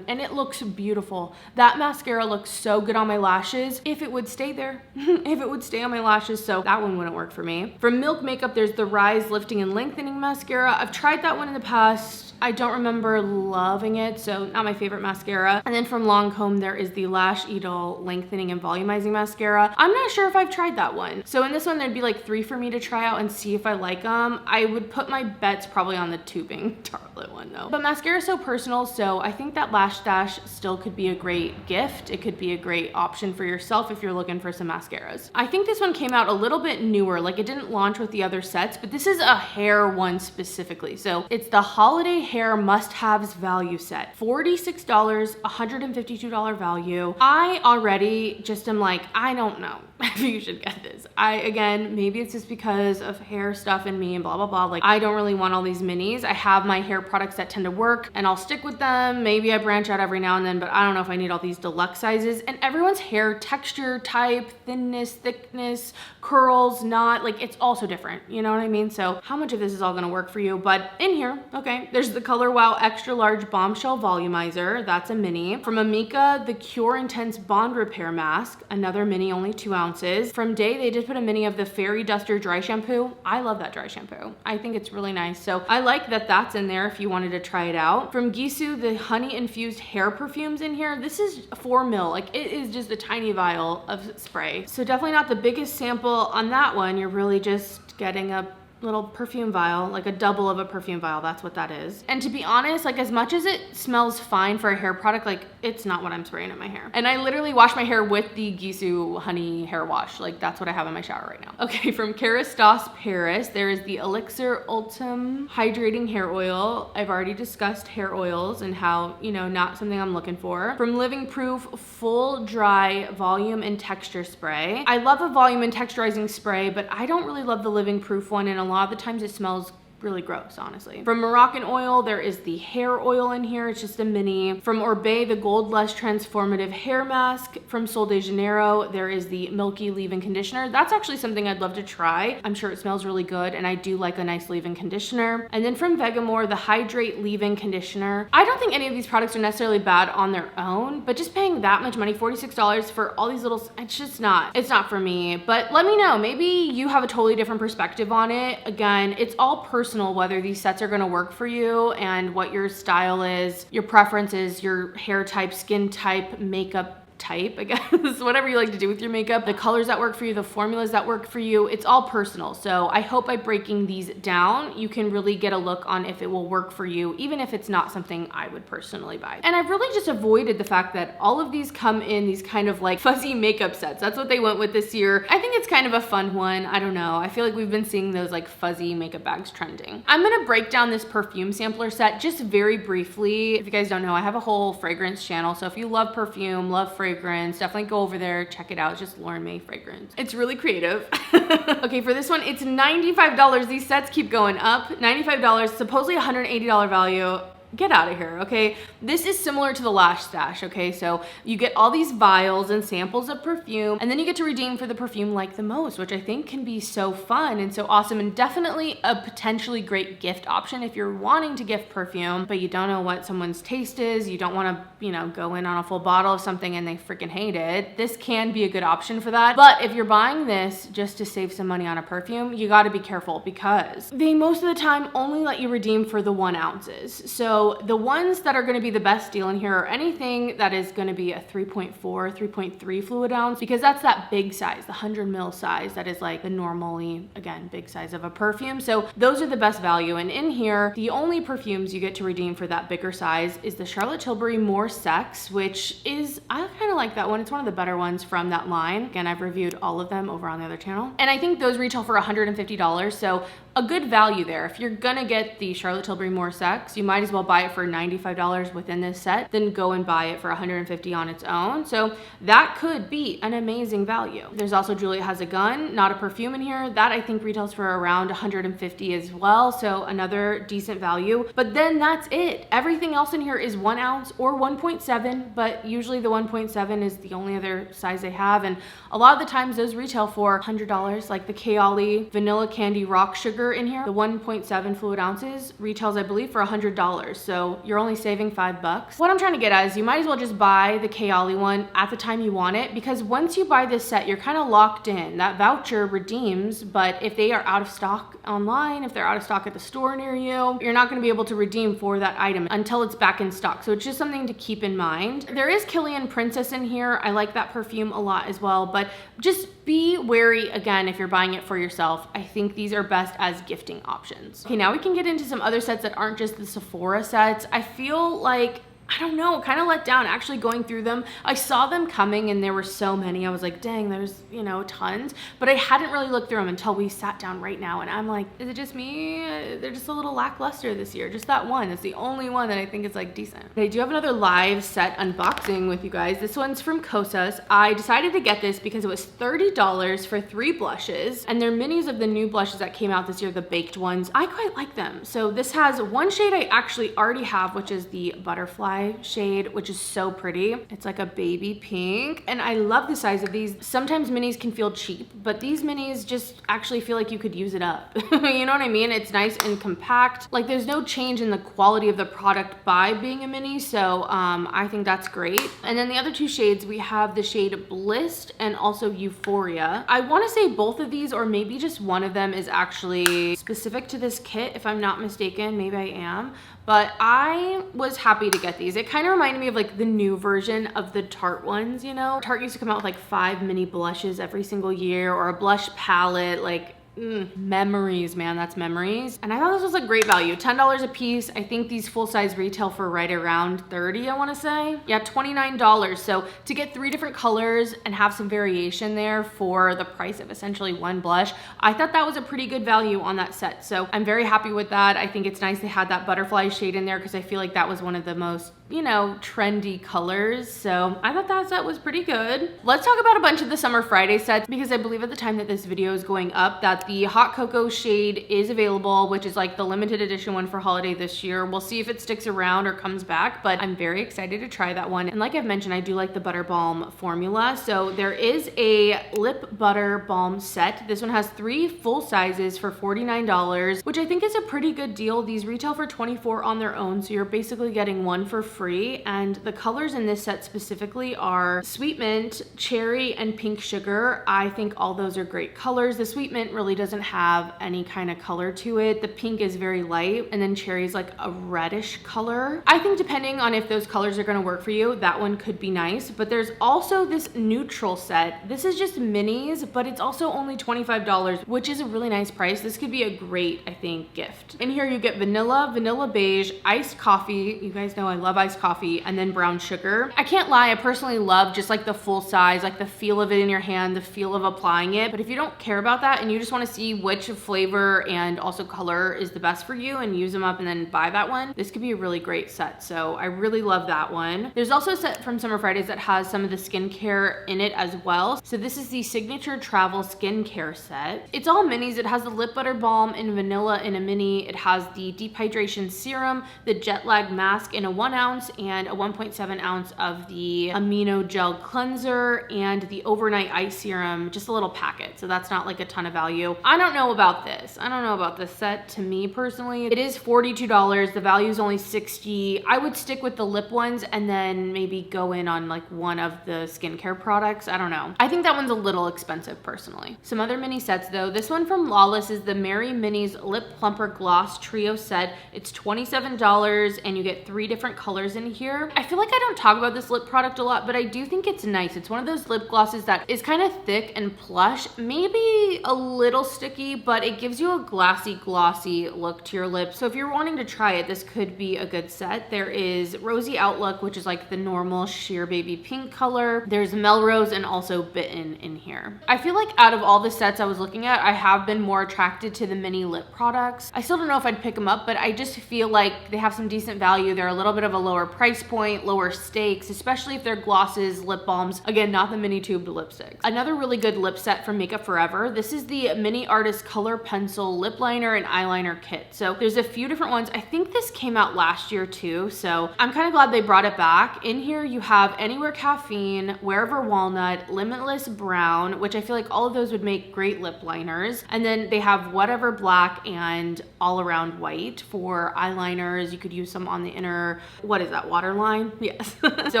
S1: and it looks beautiful. That mascara looks so good on my lashes if it would stay there, if it would stay on my lashes, so that one wouldn't work for me. From Milk Makeup, there's the Rise Lifting and Lengthening Mascara. I've tried that one in the past. I don't remember loving it, so not my favorite mascara. And then from Lancome, there is the Lash Idol Lengthening and Volumizing Mascara. I'm not sure if I've tried that one. So in this one, there'd be like 3 for me to try out and see if I like them. I would put my bets probably on the tubing Tartelette one though. But mascara is so personal, so I think that Lash Stash still could be a great gift. It could be a great option for yourself if you're looking for some mascaras. I think this one came out a little bit newer, like it didn't launch with the other sets, but this is a hair one specifically. So it's the Holiday Hair Must-Haves Value Set. $46, $152 value. I already just am like, I don't know if you should get this. Again, maybe it's just because of hair stuff in me and blah, blah, blah. Like I don't really want all these minis. I have my hair products that tend to work and I'll stick with them. Maybe I branch out every now and then, but I don't know if I need all these deluxe sizes. And everyone's hair texture, type, thinness, thickness, curls, knot, like it's also different. You know what I mean? So how much of this is all gonna work for you? But in here, okay, there's the Color Wow Extra Large Bombshell Volumizer. That's a mini. From Amika, the Cure Intense Bond Repair Mask. Another mini, only 2 ounces. From Day, they did put a mini of the Fairy Duster Dry Shampoo. I love that dry shampoo. I think it's really nice. So I like that that's in there if you wanted to try it out. From Gisou, the Honey Infused Hair Perfumes in here. This is 4 ml. Like it is just a tiny vial of spray. So definitely not the biggest sample on that one. You're really just getting a little perfume vial, like a double of a perfume vial. That's what that is. And to be honest, like as much as it smells fine for a hair product, like it's not what I'm spraying in my hair. And I literally wash my hair with the Gisou Honey Hair Wash. Like that's what I have in my shower right now. Okay, from Kerastase Paris, there is the Elixir Ultim Hydrating Hair Oil. I've already discussed hair oils and how, you know, not something I'm looking for. From Living Proof, Full Dry Volume and Texture Spray. I love a volume and texturizing spray, but I don't really love the Living Proof one, and a lot of the times it smells really gross, honestly. From Moroccan Oil, there is the hair oil in here. It's just a mini. From Orbe, the Gold Lush Transformative Hair Mask. From Sol de Janeiro, there is the Milky Leave-In Conditioner. That's actually something I'd love to try. I'm sure it smells really good, and I do like a nice leave-in conditioner. And then from Vegamore, the Hydrate Leave-In Conditioner. I don't think any of these products are necessarily bad on their own, but just paying that much money, $46 for all these little, it's not for me. But let me know, maybe you have a totally different perspective on it. Again, it's all personal whether these sets are going to work for you and what your style is, your preferences, your hair type, skin type, makeup type, I guess, whatever you like to do with your makeup, the colors that work for you, the formulas that work for you, it's all personal. So I hope by breaking these down, you can really get a look on if it will work for you, even if it's not something I would personally buy. And I've really just avoided the fact that all of these come in these kind of like fuzzy makeup sets. That's what they went with this year. I think it's kind of a fun one. I don't know. I feel like we've been seeing those like fuzzy makeup bags trending. I'm gonna break down this perfume sampler set just very briefly. If you guys don't know, I have a whole fragrance channel. So if you love perfume, love fragrance, definitely go over there, check it out. It's just Lauren May fragrance. It's really creative. Okay, for this one, it's $95. These sets keep going up. $95, supposedly $180 value. Get out of here, okay? This is similar to the Lash Stash, okay? So you get all these vials and samples of perfume, and then you get to redeem for the perfume like the most, which I think can be so fun and so awesome, and definitely a potentially great gift option if you're wanting to gift perfume, but you don't know what someone's taste is. You don't want to, you know, go in on a full bottle of something and they freaking hate it. This can be a good option for that. But if you're buying this just to save some money on a perfume, you got to be careful because they most of the time only let you redeem for the 1 ounces. So So the ones that are gonna be the best deal in here are anything that is gonna be a 3.4, 3.3 fluid ounce, because that's that big size, the 100 ml size, that is like the normally, again, big size of a perfume. So those are the best value. And in here, the only perfumes you get to redeem for that bigger size is the Charlotte Tilbury More Sex, which is, I kind of like that one. It's one of the better ones from that line. Again, I've reviewed all of them over on the other channel. And I think those retail for $150. So a good value there. If you're gonna get the Charlotte Tilbury More Sex, you might as well buy it for $95 within this set, then go and buy it for $150 on its own. So that could be an amazing value. There's also Juliet Has a Gun, not a perfume in here. That I think retails for around $150 as well. So another decent value. But then that's it. Everything else in here is 1 ounce or 1.7, but usually the 1.7 is the only other size they have. And a lot of the times those retail for $100, like the Kayali Vanilla Candy Rock Sugar in here. The 1.7 fluid ounces retails, I believe, for $100. So you're only saving $5. What I'm trying to get at is you might as well just buy the Kayali one at the time you want it, because once you buy this set, you're kind of locked in. That voucher redeems, but if they are out of stock online, if they're out of stock at the store near you, you're not going to be able to redeem for that item until it's back in stock. So it's just something to keep in mind. There is Kilian Princess in here. I like that perfume a lot as well, but just be wary again if you're buying it for yourself. I think these are best as gifting options. Okay, now we can get into some other sets that aren't just the Sephora sets. I feel like, I don't know, kind of let down actually going through them. I saw them coming and there were so many. I was like, dang, there's, you know, tons. But I hadn't really looked through them until we sat down right now. And I'm like, is it just me? They're just a little lackluster this year. Just that one. It's the only one that I think is like decent. I do have another live set unboxing with you guys. This one's from Kosas. I decided to get this because it was $30 for 3 blushes. And they're minis of the new blushes that came out this year, the baked ones. I quite like them. So this has one shade I actually already have, which is the Butterfly shade, which is so pretty. It's like a baby pink, and I love the size of these. Sometimes minis can feel cheap, but these minis just actually feel like you could use it up. You know what I mean? It's nice and compact. Like, there's no change in the quality of the product by being a mini, so I think that's great. And then the other 2 shades, we have the shade Bliss and also Euphoria. I want to say both of these, or maybe just one of them, is actually specific to this kit, if I'm not mistaken. Maybe I am. But I was happy to get these. It kind of reminded me of like the new version of the Tarte ones, you know? Tarte used to come out with like 5 mini blushes every single year, or a blush palette, like memories, man, that's memories. And I thought this was a great value, $10 a piece. I think these full size retail for right around $30, I want to say. Yeah, $29. So to get 3 different colors and have some variation there for the price of essentially 1 blush, I thought that was a pretty good value on that set. So I'm very happy with that. I think it's nice they had that butterfly shade in there, because I feel like that was one of the most, you know, trendy colors. So I thought that set was pretty good. Let's talk about a bunch of the Summer Friday sets, because I believe at the time that this video is going up that the Hot Cocoa shade is available, which is like the limited edition one for holiday this year. We'll see if it sticks around or comes back, but I'm very excited to try that one. And like I've mentioned, I do like the Butter Balm formula. So there is a Lip Butter Balm set. This one has 3 full sizes for $49, which I think is a pretty good deal. These retail for $24 on their own, so you're basically getting 1 for free. And the colors in this set specifically are Sweet Mint, Cherry, and Pink Sugar. I think all those are great colors. The Sweet Mint really doesn't have any kind of color to it. The pink is very light, and then cherry is like a reddish color. I think depending on if those colors are going to work for you, that one could be nice. But there's also this neutral set. This is just minis, but it's also only $25, which is a really nice price. This could be a great, I think, gift. In here you get vanilla, vanilla beige, iced coffee. You guys know I love iced coffee, and then brown sugar. I can't lie, I personally love just like the full size, like the feel of it in your hand, the feel of applying it. But if you don't care about that and you just want to see which flavor and also color is the best for you and use them up and then buy that one, this could be a really great set. So I really love that one. There's also a set from Summer Fridays that has some of the skincare in it as well. So this is the Signature Travel Skincare set. It's all minis. It has the Lip Butter Balm in vanilla in a mini. It has the Deep Hydration Serum, the Jet Lag Mask in a 1 ounce, and a 1.7 ounce of the Amino Gel Cleanser, and the Overnight Ice Serum, just a little packet. So that's not like a ton of value. you. I don't know about this. I don't know about this set. To me personally, it is $42. The value is only $60. I would stick with the lip ones and then maybe go in on like one of the skincare products. I don't know. I think that one's a little expensive personally. Some other mini sets though. This one from Lawless is the Mary Minis Lip Plumper Gloss Trio set. It's $27 and you get 3 different colors in here. I feel like I don't talk about this lip product a lot, but I do think it's nice. It's one of those lip glosses that is kind of thick and plush, maybe a little sticky, but it gives you a glossy look to your lips. So if you're wanting to try it, this could be a good set. There is Rosy Outlook, which is like the normal sheer baby pink color. There's Melrose and also Bitten in here. I feel like out of all the sets I was looking at, I have been more attracted to the mini lip products. I still don't know if I'd pick them up, but I just feel like they have some decent value. They're a little bit of a lower price point, lower stakes, especially if they're glosses, lip balms. Again, not the mini tube lipsticks. Another really good lip set from Makeup Forever. This is the Mini Artist Color Pencil Lip Liner and Eyeliner Kit. So there's a few different ones. I think this came out last year too, so I'm kind of glad they brought it back. In here you have Anywhere Caffeine, Wherever Walnut, Limitless Brown, which I feel like all of those would make great lip liners. And then they have Whatever Black and All Around White for eyeliners. You could use some on the inner, what is that, waterline? Yes. So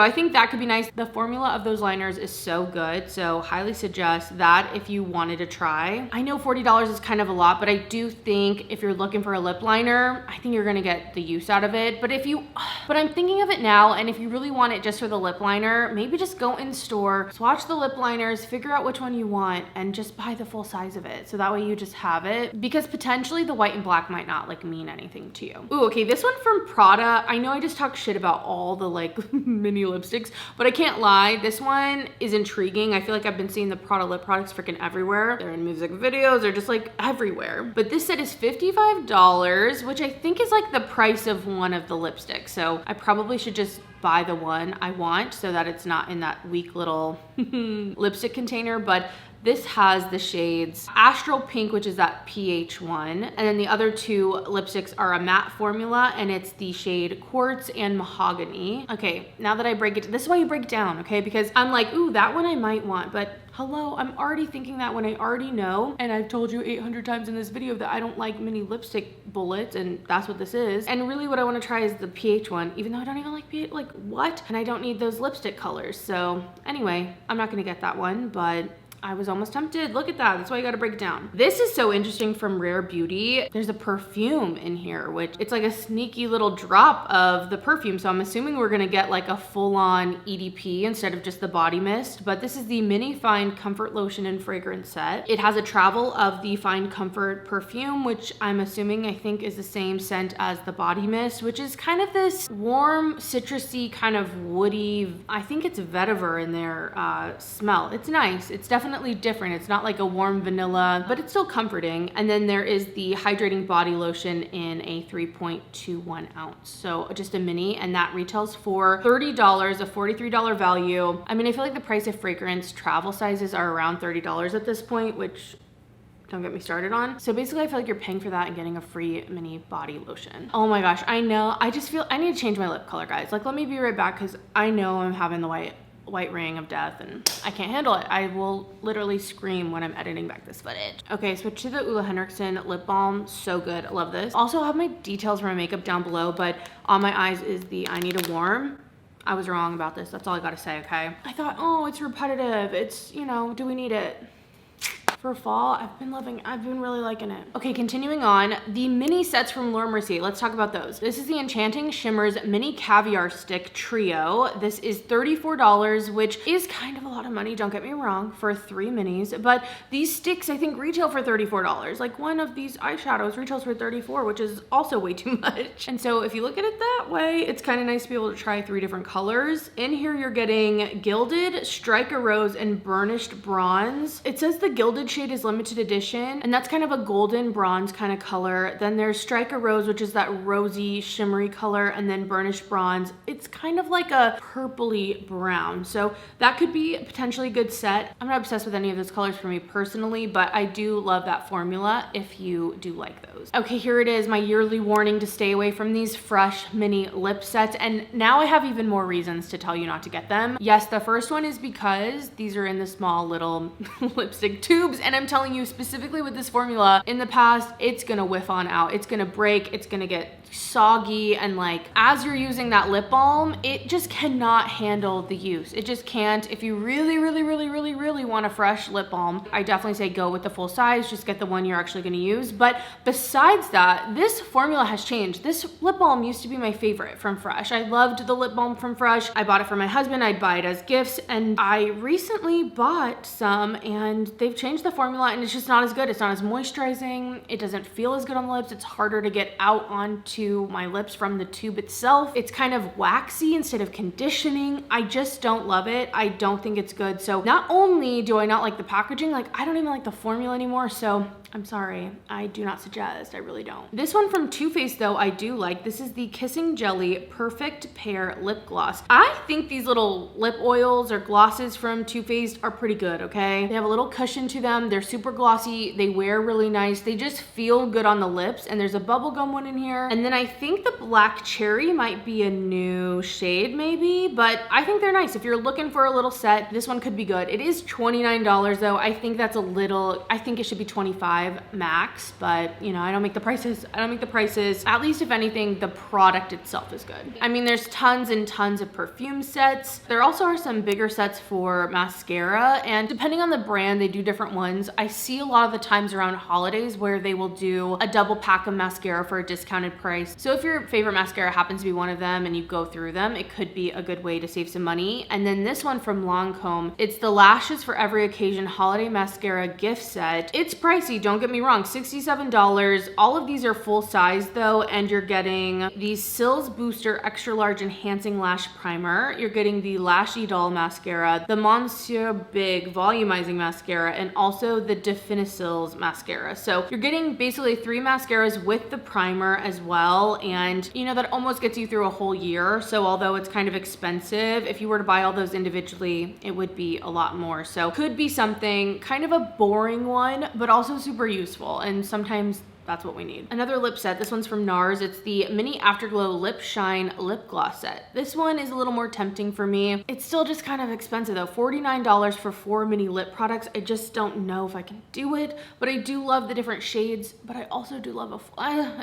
S1: I think that could be nice. The formula of those liners is so good, so highly suggest that if you wanted to try. I know $40 is kind of a lot, but I do think if you're looking for a lip liner, I think you're gonna get the use out of it. But I'm thinking of it now, and if you really want it just for the lip liner, maybe just go in store, swatch the lip liners, figure out which one you want, and just buy the full size of it. So that way you just have it, because potentially the white and black might not like mean anything to you. Ooh, okay, this one from Prada. I know I just talked shit about all the like mini lipsticks, but I can't lie, this one is intriguing. I feel like I've been seeing the Prada lip products freaking everywhere. They're in music videos, they're just like everywhere. But this set is $55, which I think is like the price of one of the lipsticks. So I probably should just buy the one I want so that it's not in that weak little lipstick container. But this has the shades Astral Pink, which is that PH one. And then the other 2 lipsticks are a matte formula, and it's the shade Quartz and Mahogany. Okay, now that I break it, this is why you break it down, okay? Because I'm like, ooh, that one I might want, but hello, I'm already thinking that when I already know, and I've told you 800 times in this video that I don't like mini lipstick bullets, and that's what this is. And really what I want to try is the PH one, even though I don't even like PH, like what? And I don't need those lipstick colors. So anyway, I'm not gonna get that one, but I was almost tempted. Look at that. That's why you gotta break it down. This is so interesting from Rare Beauty. There's a perfume in here, which it's like a sneaky little drop of the perfume. So I'm assuming we're gonna get like a full-on EDP instead of just the body mist. But this is the Mini Fine Comfort Lotion and Fragrance Set. It has a travel of the Fine Comfort perfume, which I'm assuming I think is the same scent as the body mist, which is kind of this warm, citrusy, kind of woody, I think it's vetiver in their smell. It's nice. It's definitely different. It's not like a warm vanilla, but it's still comforting. And then there is the hydrating body lotion in a 3.21 ounce. So just a mini, and that retails for $30, a $43 value. I mean, I feel like the price of fragrance travel sizes are around $30 at this point, which don't get me started on. So basically I feel like you're paying for that and getting a free mini body lotion. Oh my gosh, I know. I just feel I need to change my lip color, guys. Like, let me be right back, because I know I'm having the white ring of death and I can't handle it. I will literally scream when I'm editing back this footage. Okay, switch to the Ulla Henriksen lip balm. So good. I love this. Also, I'll have my details for my makeup down below, but on my eyes is the I Need a Warm. I was wrong about this. That's all I gotta say, okay? I thought, oh, it's repetitive. It's, you know, do we need it? For fall, I've been really liking it. Okay, continuing on, the mini sets from Laura Mercier. Let's talk about those. This is the Enchanting Shimmers Mini Caviar Stick Trio. This is $34, which is kind of a lot of money, don't get me wrong, for 3 minis, but these sticks I think retail for $34. Like, one of these eyeshadows retails for $34, which is also way too much. And so if you look at it that way, it's kind of nice to be able to try 3 different colors. In here you're getting Gilded, Striker Rose, and Burnished Bronze. It says the Gilded shade is limited edition, and that's kind of a golden bronze kind of color. Then there's Striker Rose, which is that rosy shimmery color, and then Burnished Bronze. It's kind of like a purpley brown, so that could be a potentially good set. I'm not obsessed with any of those colors for me personally, but I do love that formula if you do like those. Okay, here it is, my yearly warning to stay away from these fresh mini lip sets, and now I have even more reasons to tell you not to get them. Yes, the first one is because these are in the small little lipstick tubes, and I'm telling you specifically with this formula, in the past, it's gonna whiff on out. It's gonna break, it's gonna get soggy, and like as you're using that lip balm, it just cannot handle the use. It just can't. If you really want a fresh lip balm, I definitely say go with the full size. Just get the one you're actually gonna use. But besides that, this formula has changed. This lip balm used to be my favorite from Fresh. I loved the lip balm from Fresh. I bought it for my husband. I'd buy it as gifts, and I recently bought some and they've changed the formula and it's just not as good. It's not as moisturizing. It doesn't feel as good on the lips. It's harder to get out onto my lips from the tube itself. It's kind of waxy instead of conditioning. I just don't love it. I don't think it's good. So not only do I not like the packaging, like I don't even like the formula anymore. So I'm sorry, I do not suggest, I really don't. This one from Too Faced though, I do like. This is the Kissing Jelly Perfect Pear Lip Gloss. I think these little lip oils or glosses from Too Faced are pretty good, okay? They have a little cushion to them. They're super glossy. They wear really nice. They just feel good on the lips, and there's a bubblegum one in here. And then I think the Black Cherry might be a new shade maybe, but I think they're nice. If you're looking for a little set, this one could be good. It is $29 though. I think that's a little, I think it should be $25 max, but you know, I don't make the prices. At least if anything, the product itself is good. I mean, there's tons and tons of perfume sets. There also are some bigger sets for mascara, and depending on the brand, they do different ones. I see a lot of the times around holidays where they will do a double pack of mascara for a discounted price. So if your favorite mascara happens to be one of them and you go through them, it could be a good way to save some money. And then this one from Lancome, it's the Lashes for Every Occasion Holiday Mascara Gift Set. It's pricey, don't get me wrong, $67. All of these are full size though, and you're getting the Sills Booster Extra Large Enhancing Lash Primer. You're getting the Lash Idol Mascara, the Monsieur Big Volumizing Mascara, and also the Definicils Mascara. So you're getting basically 3 mascaras with the primer as well, and you know, that almost gets you through a whole year. So although it's kind of expensive, if you were to buy all those individually, it would be a lot more. So could be something, kind of a boring one, but also super useful, and sometimes that's what we need. Another lip set, this one's from Nars. It's the Mini Afterglow Lip Shine Lip Gloss set. This one is a little more tempting for me. It's still just kind of expensive though. $49 for 4 mini lip products. I just don't know if I can do it, but I do love the different shades, but I also do love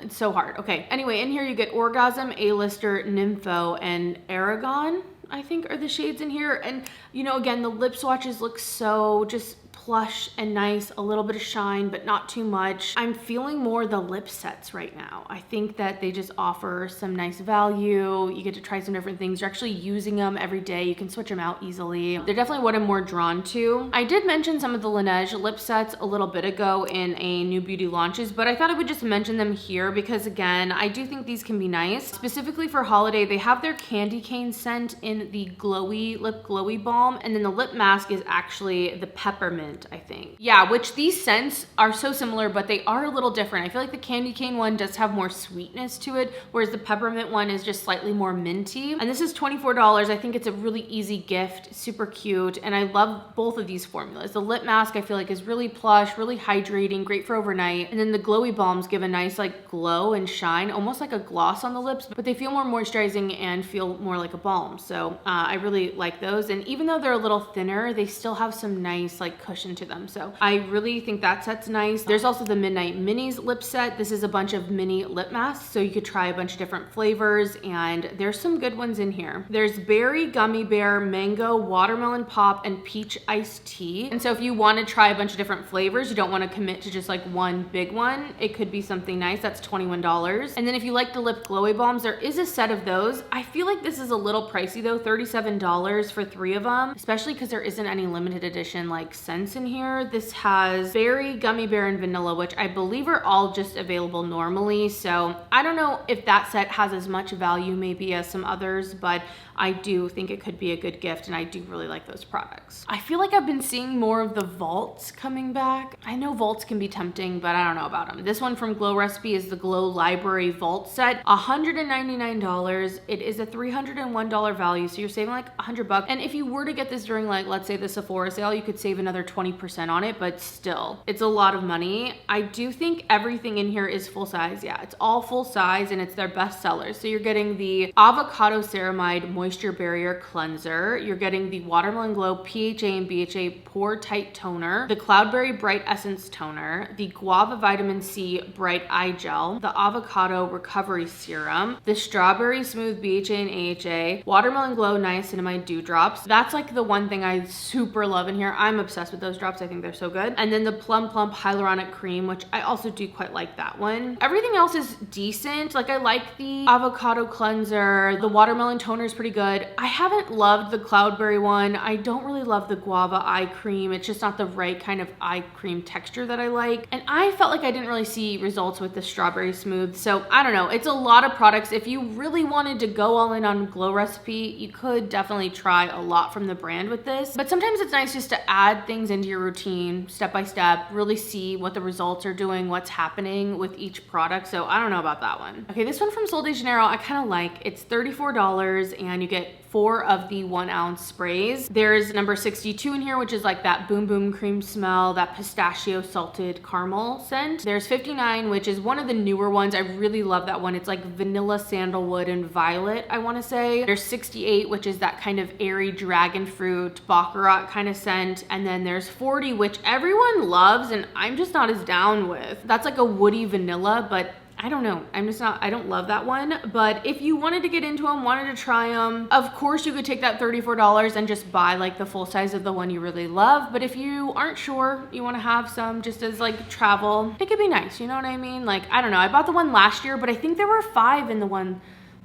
S1: it's so hard. Okay, anyway, in here you get Orgasm, A-Lister, Nympho, and Aragon, I think are the shades in here. And you know, again, the lip swatches look so just plush and nice, a little bit of shine, but not too much. I'm feeling more the lip sets right now. I think that they just offer some nice value. You get to try some different things. You're actually using them every day. You can switch them out easily. They're definitely what I'm more drawn to. I did mention some of the Laneige lip sets a little bit ago in a new beauty launches, but I thought I would just mention them here because again, I do think these can be nice. Specifically for holiday, they have their candy cane scent in the glowy lip glowy balm, and then the lip mask is actually the peppermint, I think. Yeah, which these scents are so similar, but they are a little different. I feel like the candy cane one does have more sweetness to it, whereas the peppermint one is just slightly more minty. And this is $24. I think it's a really easy gift, super cute, and I love both of these formulas. The lip mask I feel like is really plush, really hydrating, great for overnight, and then the glowy balms give a nice like glow and shine, almost like a gloss on the lips, but they feel more moisturizing and feel more like a balm. So I really like those, and even though they're a little thinner, they still have some nice like cushion to them. So I really think that set's nice. There's also the Midnight Minis lip set. This is a bunch of mini lip masks, so you could try a bunch of different flavors, and there's some good ones in here. There's Berry, Gummy Bear, Mango, Watermelon Pop, and Peach Iced Tea. And so if you want to try a bunch of different flavors, you don't want to commit to just like one big one, it could be something nice. That's $21. And then if you like the lip glowy balms, there is a set of those. I feel like this is a little pricey though, $37 for 3 of them, especially because there isn't any limited edition like scents in here. This has Berry, Gummy Bear, and Vanilla, which I believe are all just available normally. So I don't know if that set has as much value maybe as some others, but I do think it could be a good gift, and I do really like those products. I feel like I've been seeing more of the vaults coming back. I know vaults can be tempting, but I don't know about them. This one from Glow Recipe is the Glow Library Vault Set, $199. It is a $301 value, so you're saving like $100. And if you were to get this during like, let's say the Sephora sale, you could save another $12 20% on it, but still, it's a lot of money. I do think everything in here is full size. Yeah, it's all full size and it's their best sellers. So you're getting the Avocado Ceramide Moisture Barrier Cleanser. You're getting the Watermelon Glow PHA and BHA Pore Tight Toner, the Cloudberry Bright Essence Toner, the Guava Vitamin C Bright Eye Gel, the Avocado Recovery Serum, the Strawberry Smooth BHA and AHA, Watermelon Glow Niacinamide Dew Drops. That's like the one thing I super love in here. I'm obsessed with those drops. I think they're so good. And then the Plum Plump Hyaluronic Cream, which I also do quite like that one. Everything else is decent. Like I like the Avocado Cleanser. The Watermelon Toner is pretty good. I haven't loved the Cloudberry one. I don't really love the Guava Eye Cream. It's just not the right kind of eye cream texture that I like. And I felt like I didn't really see results with the Strawberry Smooth. So I don't know. It's a lot of products. If you really wanted to go all in on Glow Recipe, you could definitely try a lot from the brand with this. But sometimes it's nice just to add things into your routine step by step, really see what the results are doing, what's happening with each product. So I don't know about that one. Okay, this one from Sol de Janeiro, I kind of like. It's $34 and you get 4 of the 1 ounce sprays. There's number 62 in here, which is like that boom boom cream smell, that pistachio salted caramel scent. There's 59, which is one of the newer ones. I really love that one. It's like vanilla, sandalwood, and violet, I want to say. There's 68, which is that kind of airy dragon fruit, baccarat kind of scent. And then there's 40, which everyone loves and I'm just not as down with. That's like a woody vanilla, but I don't know. I don't love that one. But if you wanted to get into them, wanted to try them, of course you could take that $34 and just buy like the full size of the one you really love. But if you aren't sure, you want to have some just as like travel, it could be nice. You know what I mean? Like, I don't know. I bought the one last year, but I think there were 5 in the one.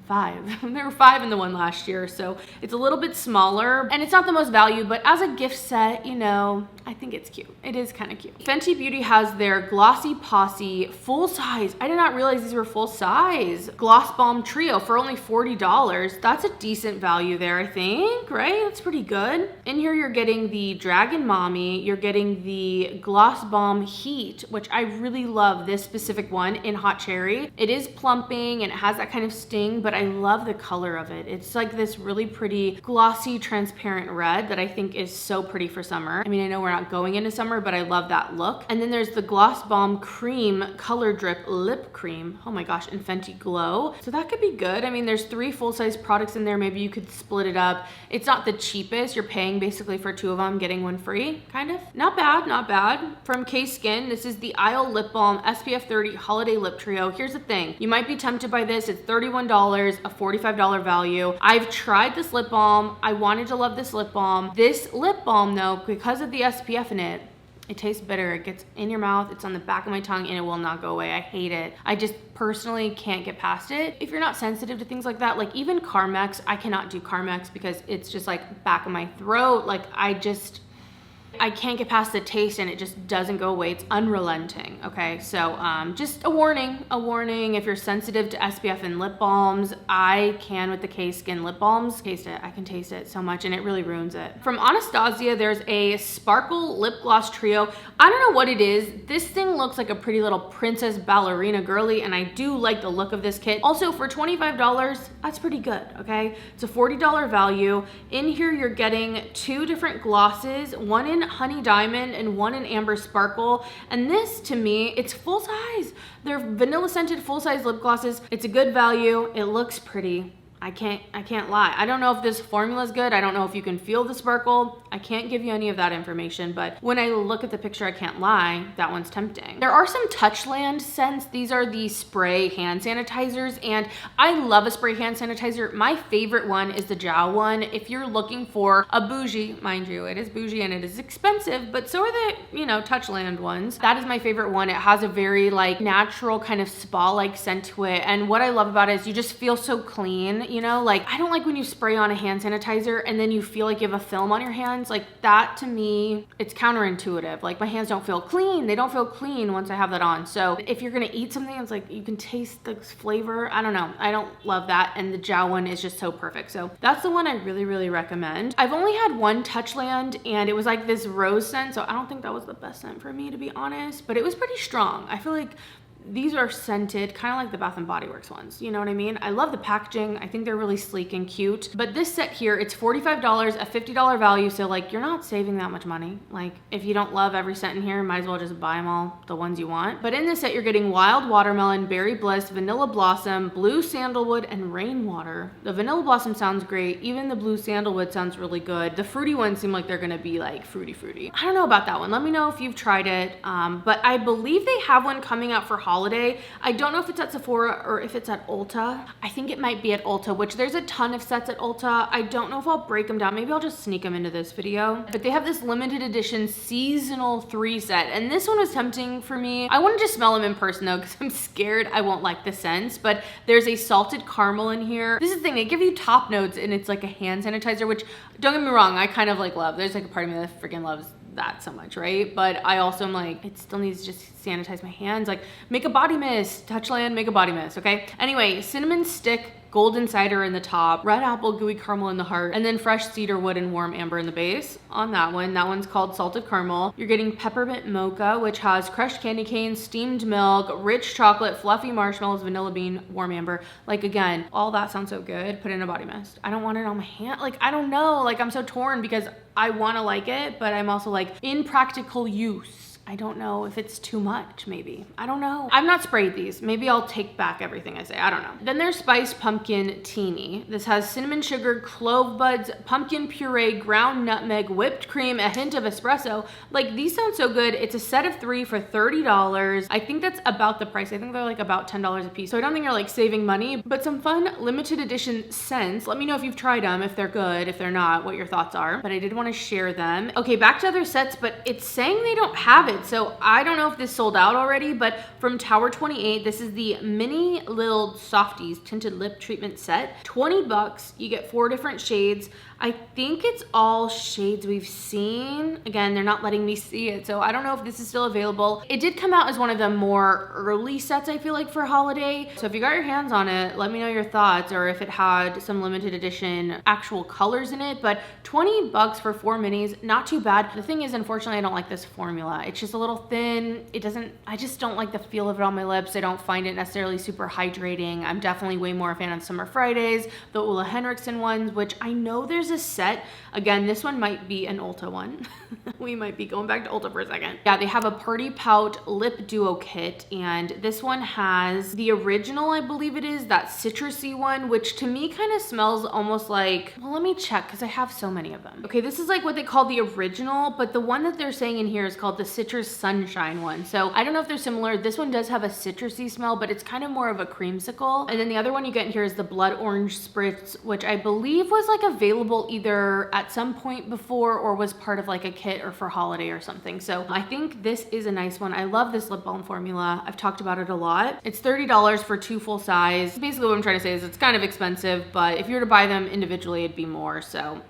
S1: There were 5 in the one last year, so it's a little bit smaller and it's not the most value, but as a gift set, you know, I think it's cute. It is kind of cute. Fenty Beauty has their Glossy Posse full size. I did not realize these were full size. Gloss Balm Trio for only $40. That's a decent value there, I think, right? That's pretty good. In here, you're getting the Dragon Mommy. You're getting the Gloss Balm Heat, which I really love this specific one in Hot Cherry. It is plumping and it has that kind of sting, but I love the color of it. It's like this really pretty glossy transparent red that I think is so pretty for summer. I mean, I know we're not going into summer, but I love that look. And then there's the Gloss Balm Cream Color Drip Lip Cream. Oh my gosh, in Fenty Glow. So that could be good. I mean, there's 3 full-size products in there. Maybe you could split it up. It's not the cheapest. You're paying basically for 2 of them, getting 1 free, kind of. Not bad, not bad. From K-Skin, this is the Isle Lip Balm SPF 30 Holiday Lip Trio. Here's the thing. You might be tempted by this. It's $31, a $45 value. I've tried this lip balm. I wanted to love this lip balm. This lip balm though, because of the SPF in it, it tastes bitter. It gets in your mouth. It's on the back of my tongue and it will not go away. I hate it. I just personally can't get past it. If you're not sensitive to things like that, like even Carmex, I cannot do Carmex because it's just like back of my throat. Like I can't get past the taste and it just doesn't go away. It's unrelenting, okay? So just a warning if you're sensitive to SPF and lip balms. I can with the K-Skin lip balms. Taste it, I can taste it so much and it really ruins it. From Anastasia, there's a Sparkle Lip Gloss Trio. I don't know what it is. This thing looks like a pretty little princess ballerina girly and I do like the look of this kit. Also for $25, that's pretty good, okay? It's a $40 value. In here, you're getting 2 different glosses, one in Honey Diamond and one in Amber Sparkle. And this to me, it's full size. They're vanilla scented full size lip glosses. It's a good value. It looks pretty. I can't lie. I don't know if this formula is good. I don't know if you can feel the sparkle. I can't give you any of that information, but when I look at the picture, I can't lie. That one's tempting. There are some Touchland scents. These are the spray hand sanitizers, and I love a spray hand sanitizer. My favorite one is the Jow one. If you're looking for a bougie, mind you, it is bougie and it is expensive, but so are the, you know, Touchland ones. That is my favorite one. It has a very like natural kind of spa-like scent to it, and what I love about it is you just feel so clean. You know, like I don't like when you spray on a hand sanitizer and then you feel like you have a film on your hands. Like that to me, it's counterintuitive. Like my hands don't feel clean. They don't feel clean once I have that on. So if you're gonna eat something, it's like you can taste the flavor. I don't know. I don't love that. And the Jow one is just so perfect. So that's the one I really, really recommend. I've only had one Touchland and it was like this rose scent. So I don't think that was the best scent for me, to be honest, but it was pretty strong. I feel like these are scented, kind of like the Bath & Body Works ones. You know what I mean? I love the packaging. I think they're really sleek and cute. But this set here, it's $45, a $50 value. So like, you're not saving that much money. Like, if you don't love every scent in here, might as well just buy them all, the ones you want. But in this set, you're getting Wild Watermelon, Berry Bliss, Vanilla Blossom, Blue Sandalwood, and Rainwater. The Vanilla Blossom sounds great. Even the Blue Sandalwood sounds really good. The fruity ones seem like they're gonna be like fruity. I don't know about that one. Let me know if you've tried it. But I believe they have one coming out for holiday. I don't know if it's at Sephora or if it's at Ulta. I think it might be at Ulta, which there's a ton of sets at Ulta. I don't know if I'll break them down. Maybe I'll just sneak them into this video. But they have this limited edition seasonal 3 set. And this one was tempting for me. I wanted to smell them in person though, because I'm scared I won't like the scents. But there's a salted caramel in here. This is the thing, they give you top notes and it's like a hand sanitizer, which don't get me wrong, I kind of like love. There's like a part of me that freaking loves that so much, right? But I also am like, it still needs to just sanitize my hands. Like, make a body mist. Touchland, make a body mist, okay? Anyway, cinnamon stick, golden cider in the top, red apple, gooey caramel in the heart, and then fresh cedar wood and warm amber in the base on that one. That one's called salted caramel. You're getting peppermint mocha, which has crushed candy cane, steamed milk, rich chocolate, fluffy marshmallows, vanilla bean, warm amber. Like, again, all that sounds so good. Put in a body mist. I don't want it on my hand. Like, I don't know. Like, I'm so torn because I want to like it, but I'm also like, in practical use, I don't know if it's too much, maybe. I don't know. I've not sprayed these. Maybe I'll take back everything I say. I don't know. Then there's Spiced Pumpkin Teeny. This has cinnamon sugar, clove buds, pumpkin puree, ground nutmeg, whipped cream, a hint of espresso. Like, these sound so good. It's a set of 3 for $30. I think that's about the price. I think they're like about $10 a piece. So I don't think you're like saving money, but some fun limited edition scents. Let me know if you've tried them, if they're good, if they're not, what your thoughts are. But I did want to share them. Okay, back to other sets, but it's saying they don't have it. So I don't know if this sold out already, but from Tower 28, this is the mini little Softies tinted lip treatment set. 20 bucks, you get 4 different shades. I think it's all shades we've seen. Again, they're not letting me see it, so I don't know if this is still available. It did come out as one of the more early sets, I feel like, for holiday. So if you got your hands on it, let me know your thoughts, or if it had some limited edition actual colors in it. But 20 bucks for 4 minis, not too bad. The thing is, unfortunately, I don't like this formula. It's just a little thin. I just don't like the feel of it on my lips. I don't find it necessarily super hydrating. I'm definitely way more a fan of Summer Fridays, the Ole Henriksen ones, which I know there's a set. Again, this one might be an Ulta one. We might be going back to Ulta for a second. Yeah, they have a Party Pout Lip Duo kit, and this one has the original, I believe it is, that citrusy one, which to me kind of smells almost like, well, let me check because I have so many of them. Okay, this is like what they call the original, but the one that they're saying in here is called the Citrus Sunshine one. So I don't know if they're similar. This one does have a citrusy smell, but it's kind of more of a creamsicle. And then the other one you get in here is the Blood Orange Spritz, which I believe was like available either at some point before or was part of like a kit or for holiday or something. So I think this is a nice one. I love this lip balm formula. I've talked about it a lot. It's $30 for 2 full size. Basically what I'm trying to say is it's kind of expensive, but if you were to buy them individually, it'd be more. So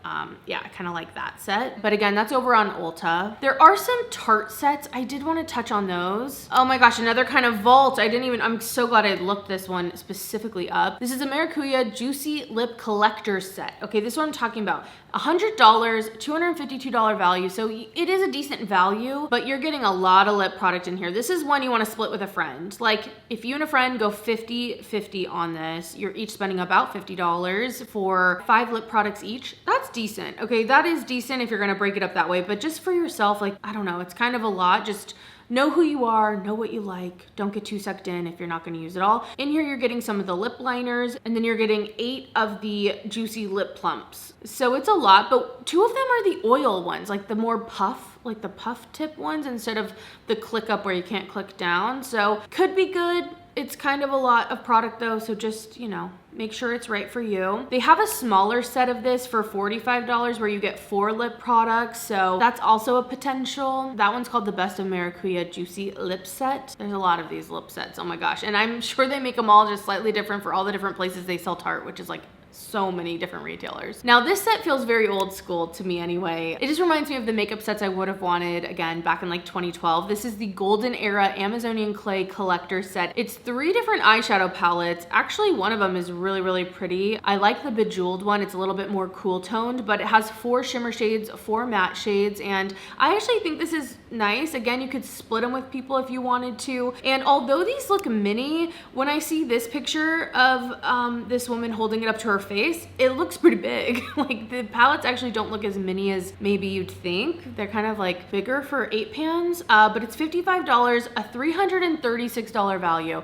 S1: yeah, I kind of like that set. But again, that's over on Ulta. There are some Tarte sets. I did want to touch on those. Oh my gosh, another kind of vault. I'm so glad I looked this one specifically up. This is a Maracuya Juicy Lip Collector set. Okay, this is what I'm talking about. $100, $252 value. So it is a decent value, but you're getting a lot of lip product in here. This is one you want to split with a friend. Like if you and a friend go 50-50 on this, you're each spending about $50 for 5 lip products each. That's decent. Okay, that is decent if you're going to break it up that way, but just for yourself, like, I don't know, it's kind of a lot. Just know who you are, know what you like. Don't get too sucked in if you're not going to use it all. In here, you're getting some of the lip liners, and then you're getting 8 of the juicy lip plumps. So it's a lot, but 2 of them are the oil ones, like the more puff, like the puff tip ones instead of the click up where you can't click down. So could be good. It's kind of a lot of product though, so just, you know, make sure it's right for you. They have a smaller set of this for $45 where you get 4 lip products, so that's also a potential. That one's called the Best of Maracuya Juicy Lip Set. There's a lot of these lip sets, oh my gosh. And I'm sure they make them all just slightly different for all the different places they sell Tarte, which is like so many different retailers. Now this set feels very old school to me anyway. It just reminds me of the makeup sets I would have wanted again back in like 2012. This is the Golden Era Amazonian Clay Collector Set. It's 3 different eyeshadow palettes. Actually, one of them is really, really pretty. I like the Bejeweled one. It's a little bit more cool toned, but it has 4 shimmer shades, 4 matte shades, and I actually think this is nice. Again, you could split them with people if you wanted to. And although these look mini, when I see this picture of this woman holding it up to her face, it looks pretty big. Like the palettes actually don't look as mini as maybe you'd think. They're kind of like bigger for 8 pans, but it's $55, a $336 value.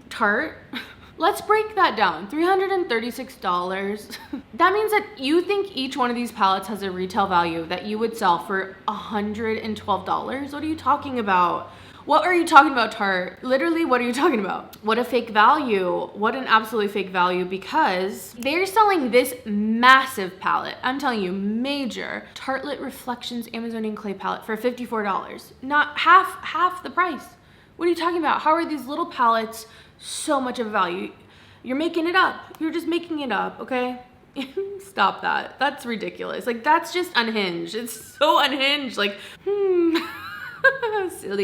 S1: Tarte. Let's break that down. $336. That means that you think each one of these palettes has a retail value that you would sell for $112. What are you talking about? What are you talking about, Tarte? Literally, what are you talking about? What a fake value. What an absolutely fake value, because they're selling this massive palette. I'm telling you, major Tartelette Reflections Amazonian Clay palette for $54. Not half the price. What are you talking about? How are these little palettes so much of a value? You're making it up. You're just making it up, okay? Stop that. That's ridiculous. Like, that's just unhinged. It's so unhinged. Like,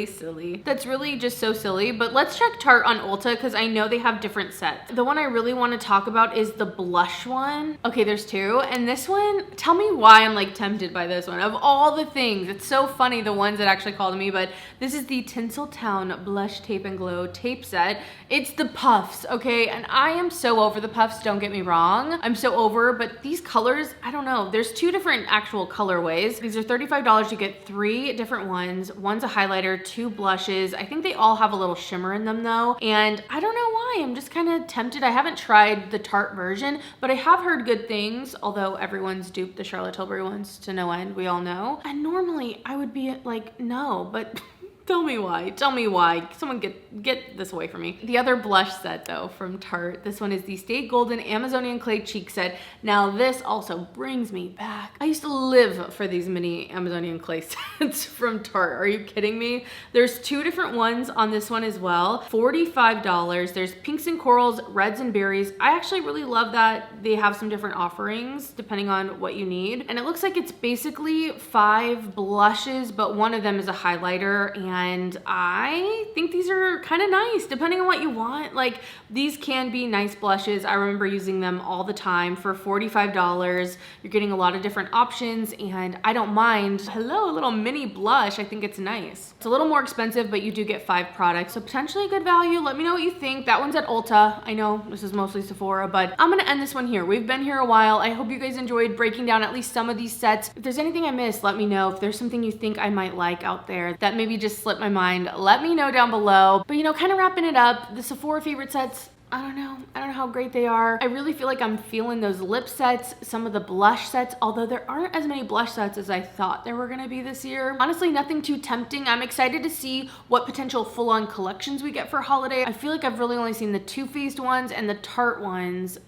S1: silly. That's really just so silly. But let's check Tarte on Ulta because I know they have different sets. The one I really want to talk about is the blush one. Okay, there's two. And this one, tell me why I'm like tempted by this one. Of all the things, it's so funny the ones that actually called me, but this is the Tinseltown Blush Tape and Glow tape set. It's the puffs, okay? And I am so over the puffs, don't get me wrong. I'm so over, but these colors, I don't know. There's two different actual colorways. These are $35. You get 3 different ones. One's a highlighter, 2 blushes. I think they all have a little shimmer in them though. And I don't know why, I'm just kind of tempted. I haven't tried the Tarte version, but I have heard good things, although everyone's duped the Charlotte Tilbury ones to no end, we all know. And normally I would be like, no, but tell me why. Tell me why. Someone get this away from me. The other blush set though from Tarte, this one is the Stay Golden Amazonian Clay Cheek Set. Now this also brings me back. I used to live for these mini Amazonian Clay sets from Tarte. Are you kidding me? There's 2 different ones on this one as well. $45. There's pinks and corals, reds and berries. I actually really love that they have some different offerings depending on what you need. And it looks like it's basically 5 blushes, but one of them is a highlighter, and I think these are kind of nice depending on what you want. Like, these can be nice blushes. I remember using them all the time for $45. You're getting a lot of different options, and I don't mind. Hello, a little mini blush. I think it's nice. It's a little more expensive, but you do get 5 products, so potentially a good value. Let me know what you think. That one's at Ulta. I know this is mostly Sephora, but I'm gonna end this one here. We've been here a while. I hope you guys enjoyed breaking down at least some of these sets. If there's anything I missed, let me know. If there's something you think I might like out there that maybe just slipped my mind, let me know down below. But you know, kind of wrapping it up, the Sephora favorite sets, I don't know how great they are. I really feel like I'm feeling those lip sets, some of the blush sets, although there aren't as many blush sets as I thought there were gonna be this year. Honestly, nothing too tempting. I'm excited to see what potential full-on collections we get for holiday. I feel like I've really only seen the Too Faced ones and the Tarte ones.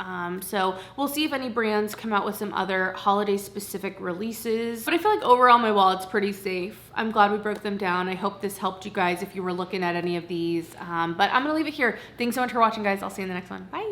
S1: So we'll see if any brands come out with some other holiday specific releases. But I feel like overall my wallet's pretty safe. I'm glad we broke them down. I hope this helped you guys if you were looking at any of these. But I'm gonna leave it here. Thanks so much for watching, guys. I'll see you in the next one. Bye.